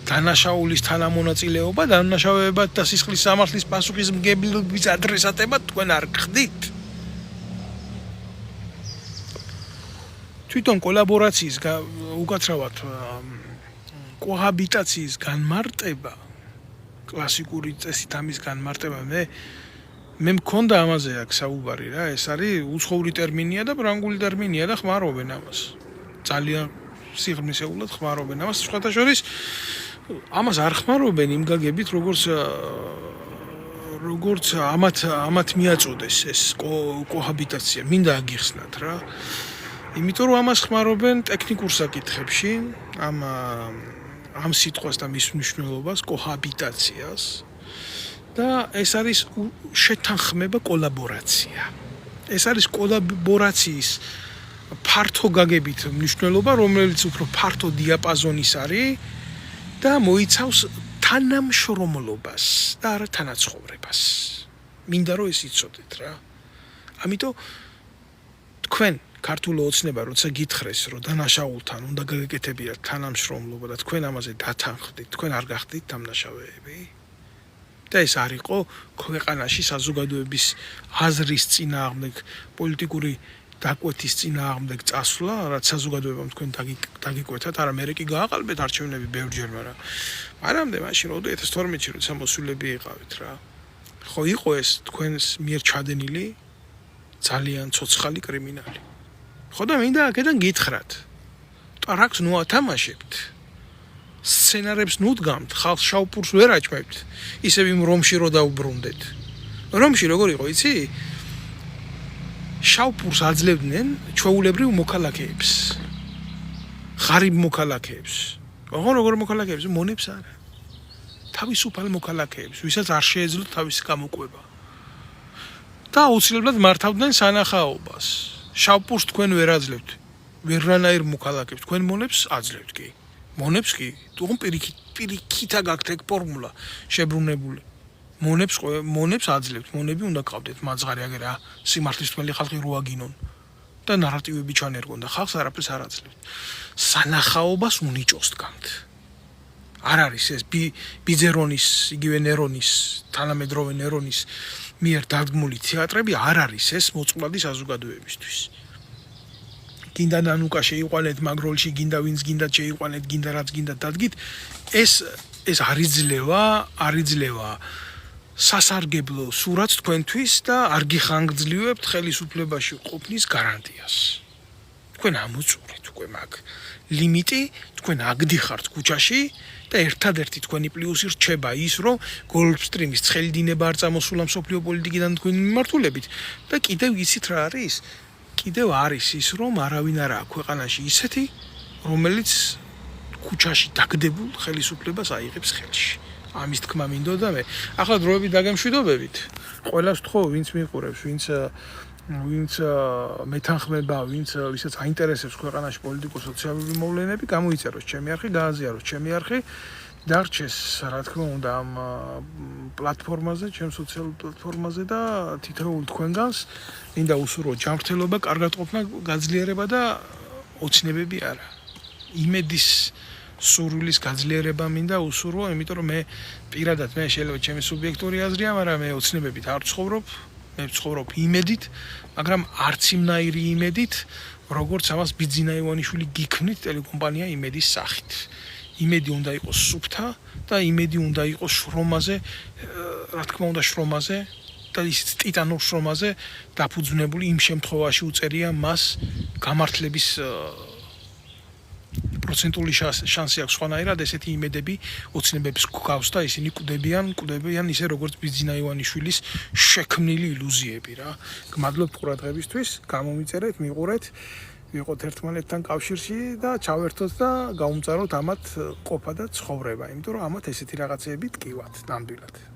დანაშაულის თანამონაწილეობა დანაშაულებად და სისხლის სამართლის პასუხისმგებლობის ადრესატებად თქვენ არ გხდით თვითონ კოლაბორაციის უკაცრავად კოჰაბიტაციის განმარტება კლასიკური წესით ამის განმარტება მე მქონდა ამაზე აქ საუბარი რა ეს არის უცხოური ტერმინია და ფრანგული ტერმინია და ხმარობენ ამას ძალიან სიღრმისეულად ხმარობენ ამას სხვათა შორის ამას არ ხმარობენ იმ გაგებით როგორც ამათ მიაწოდეს ეს კოჰაბიტაცია მინდა აგიხსნათ რა იმიტომ რომ ამას ხმარობენ ტექნიკურ საკითხებში ამ სიტყვას და მის მნიშვნელობას კოჰაბიტაციას და ეს არის შეთანხმება კოლაბორაცია ეს არის კოლაბორაციის ფართო გაგებით მნიშვნელობა, რომელიც უფრო ფართო დიაპაზონის არის და მოიცავს თანამშრომლობას და არა თანაცხოვრებას. მინდა რომ ეს იცოდეთ რა. ამიტომ თქვენ ქართულ ოცნება როცა გითხრეს, რომ დანაშაულთან უნდა გაგეკეთებიათ თანამშრომლობა და თქვენ ამაზე დათანხმდით, თქვენ არ გახდით დამნაშავეები? და ეს არ იყო ქვეყანაში საზოგადოების აზრის წინააღმდეგ პოლიტიკური დაკვეთის წინააღმდეგ წასვლა, რაც საზოგადოებამ თქვენ დაგიკვეთათ, არა მე კი გააყალბეთ არჩევნები ბევრჯერ, მაგრამ მაშინ 2012-ში როცა მოსულები იყავით რა. ხო იყო ეს თქვენს მიერ ჩადენილი ძალიან ცოცხალი კრიმინალი. ხო და მინდა აქედან გითხრათ. ტრაქს ნუ ათამაშებთ. სცენარებს ნუ დგამთ, ხალხს შავპურს ვერ აჭმევთ. ისევ იმ რომში რო დაუბრუნდეთ. რომში როგორ იყო, იცი? შავპურს აძლევდნენ ჩვეულებრივ მოქალაქეებს. ღარიბ მოქალაქეებს. როგორ მოქალაქეებს? მონებს არა. თავისუფალ მოქალაქეებს, ვისაც არ შეეძლოთ თავისი გამოკვება. და აუცილებლად მართავდნენ სანახაობას. შავპურს თქვენ ვერ აძლევთ. ვერანაირ მოქალაქეებს, თქვენ მონებს აძლევთ კი. მონებს კი, თუმცა პირიქითა გაქვთ ეგ ფორმულა შებრუნებული. მონებს აძლევთ, მონები უნდა ყავდეთ მაძღარი აგერ რა, სიმართლის თმელი ხალხი რო აგინონ და ნარატივები ჩანერგონ და ხალხს არაფერს არ აძლევთ. სანახაობას უნიჭოს დგამთ. არ არის ეს ბიძერონის, იგივე ნერონის, თანამედროვე ნერონის მიერ დადგმული თეატრები არ არის ეს მოწყვლადი საზოგადოებისთვის. გინდა ნანუკა შეიყვანეთ მაგ როლში, გინდა ვინც გინდა შეიყვანეთ, გინდა რაც გინდა დადგით, ეს არ იძლევა სასარგებლო სურათს თქვენთვის და არ გიხანგრძლივებთ ხელისუფლებაში ყოფნის გარანტიას. თქვენ ამოწურეთ უკვე მაგ ლიმიტი, თქვენ აგდიხართ ქუჩაში და ერთადერთი თქვენი პლუსი რჩება ის, რომ გოლფსტრიმის ცხელი დინება არ წამოსულა მსოფლიო პოლიტიკიდან თქვენი მიმართულებით და კიდევ იცით რა არის? კიდევ არის ის, რომ არავინ არ აქვს ქვეყანაში ისეთი, რომელიც ქუჩაში დაგდებულ ხელისუფლებას აიღებს ხელში. ამის თქმა მინდოდა მე. ახლა დროებით დაგემშვიდობებით. ყველას ვთხოვ, ვინც მიყურებს, ვინც მეთანხმება, ვისაც აინტერესებს ქვეყანაში პოლიტიკო-სოციალური მოვლენები, გამოიწეროს ჩემი არხი, გააზიაროს ჩემი არხი, დარჩეს, რა თქმა უნდა, ამ პლატფორმაზე, ჩემ სოციალურ პლატფორმაზე და თითოეულ თქვენგანს მინდა უსურვო ჯანმრთელობა, კარგად ყოფნა, გაძლიერება და ოცნებები არა. იმედის სურვილის გაძლიერება მინდა უსურვო, იმიტომ რომ მე პირადად მე შეიძლება ჩემი სუბიექტური აზრია, მაგრამ მე ოცნებებით არ ვცხოვრობ, მე ვცხოვრობ იმედით, მაგრამ არც იმნაირი იმედით, როგორც ამას ბიძინა ივანიშვილი გიქმნით ტელეკომპანია იმედის სახით. იმედი უნდა იყოს სუფთა და იმედი უნდა იყოს შრომაზე, რა თქმა უნდა შრომაზე და ისიც ტიტანურ შრომაზე დაფუძნებული იმ შემთხვევაში უწერია მას გამართლების პროცენტული შანსი აქვს სხვანაირად ესეთი იმედები ოცნებებს გვგავს და ისინი კვდებიან ისე როგორც ბიძინა ივანიშვილის შექმნილი ილუზიები რა. გმადლობთ ყურადღებისთვის, გამომიწერეთ, მიყურეთ, ვიყოთ ერთმანეთთან კავშირში და ჩავერთოთ და გავუმწაროთ ამათ ყოფა და ცხოვრება, იმიტომ რომ ამათ ესეთი რაღაცეები ტკივათ ნამდვილად.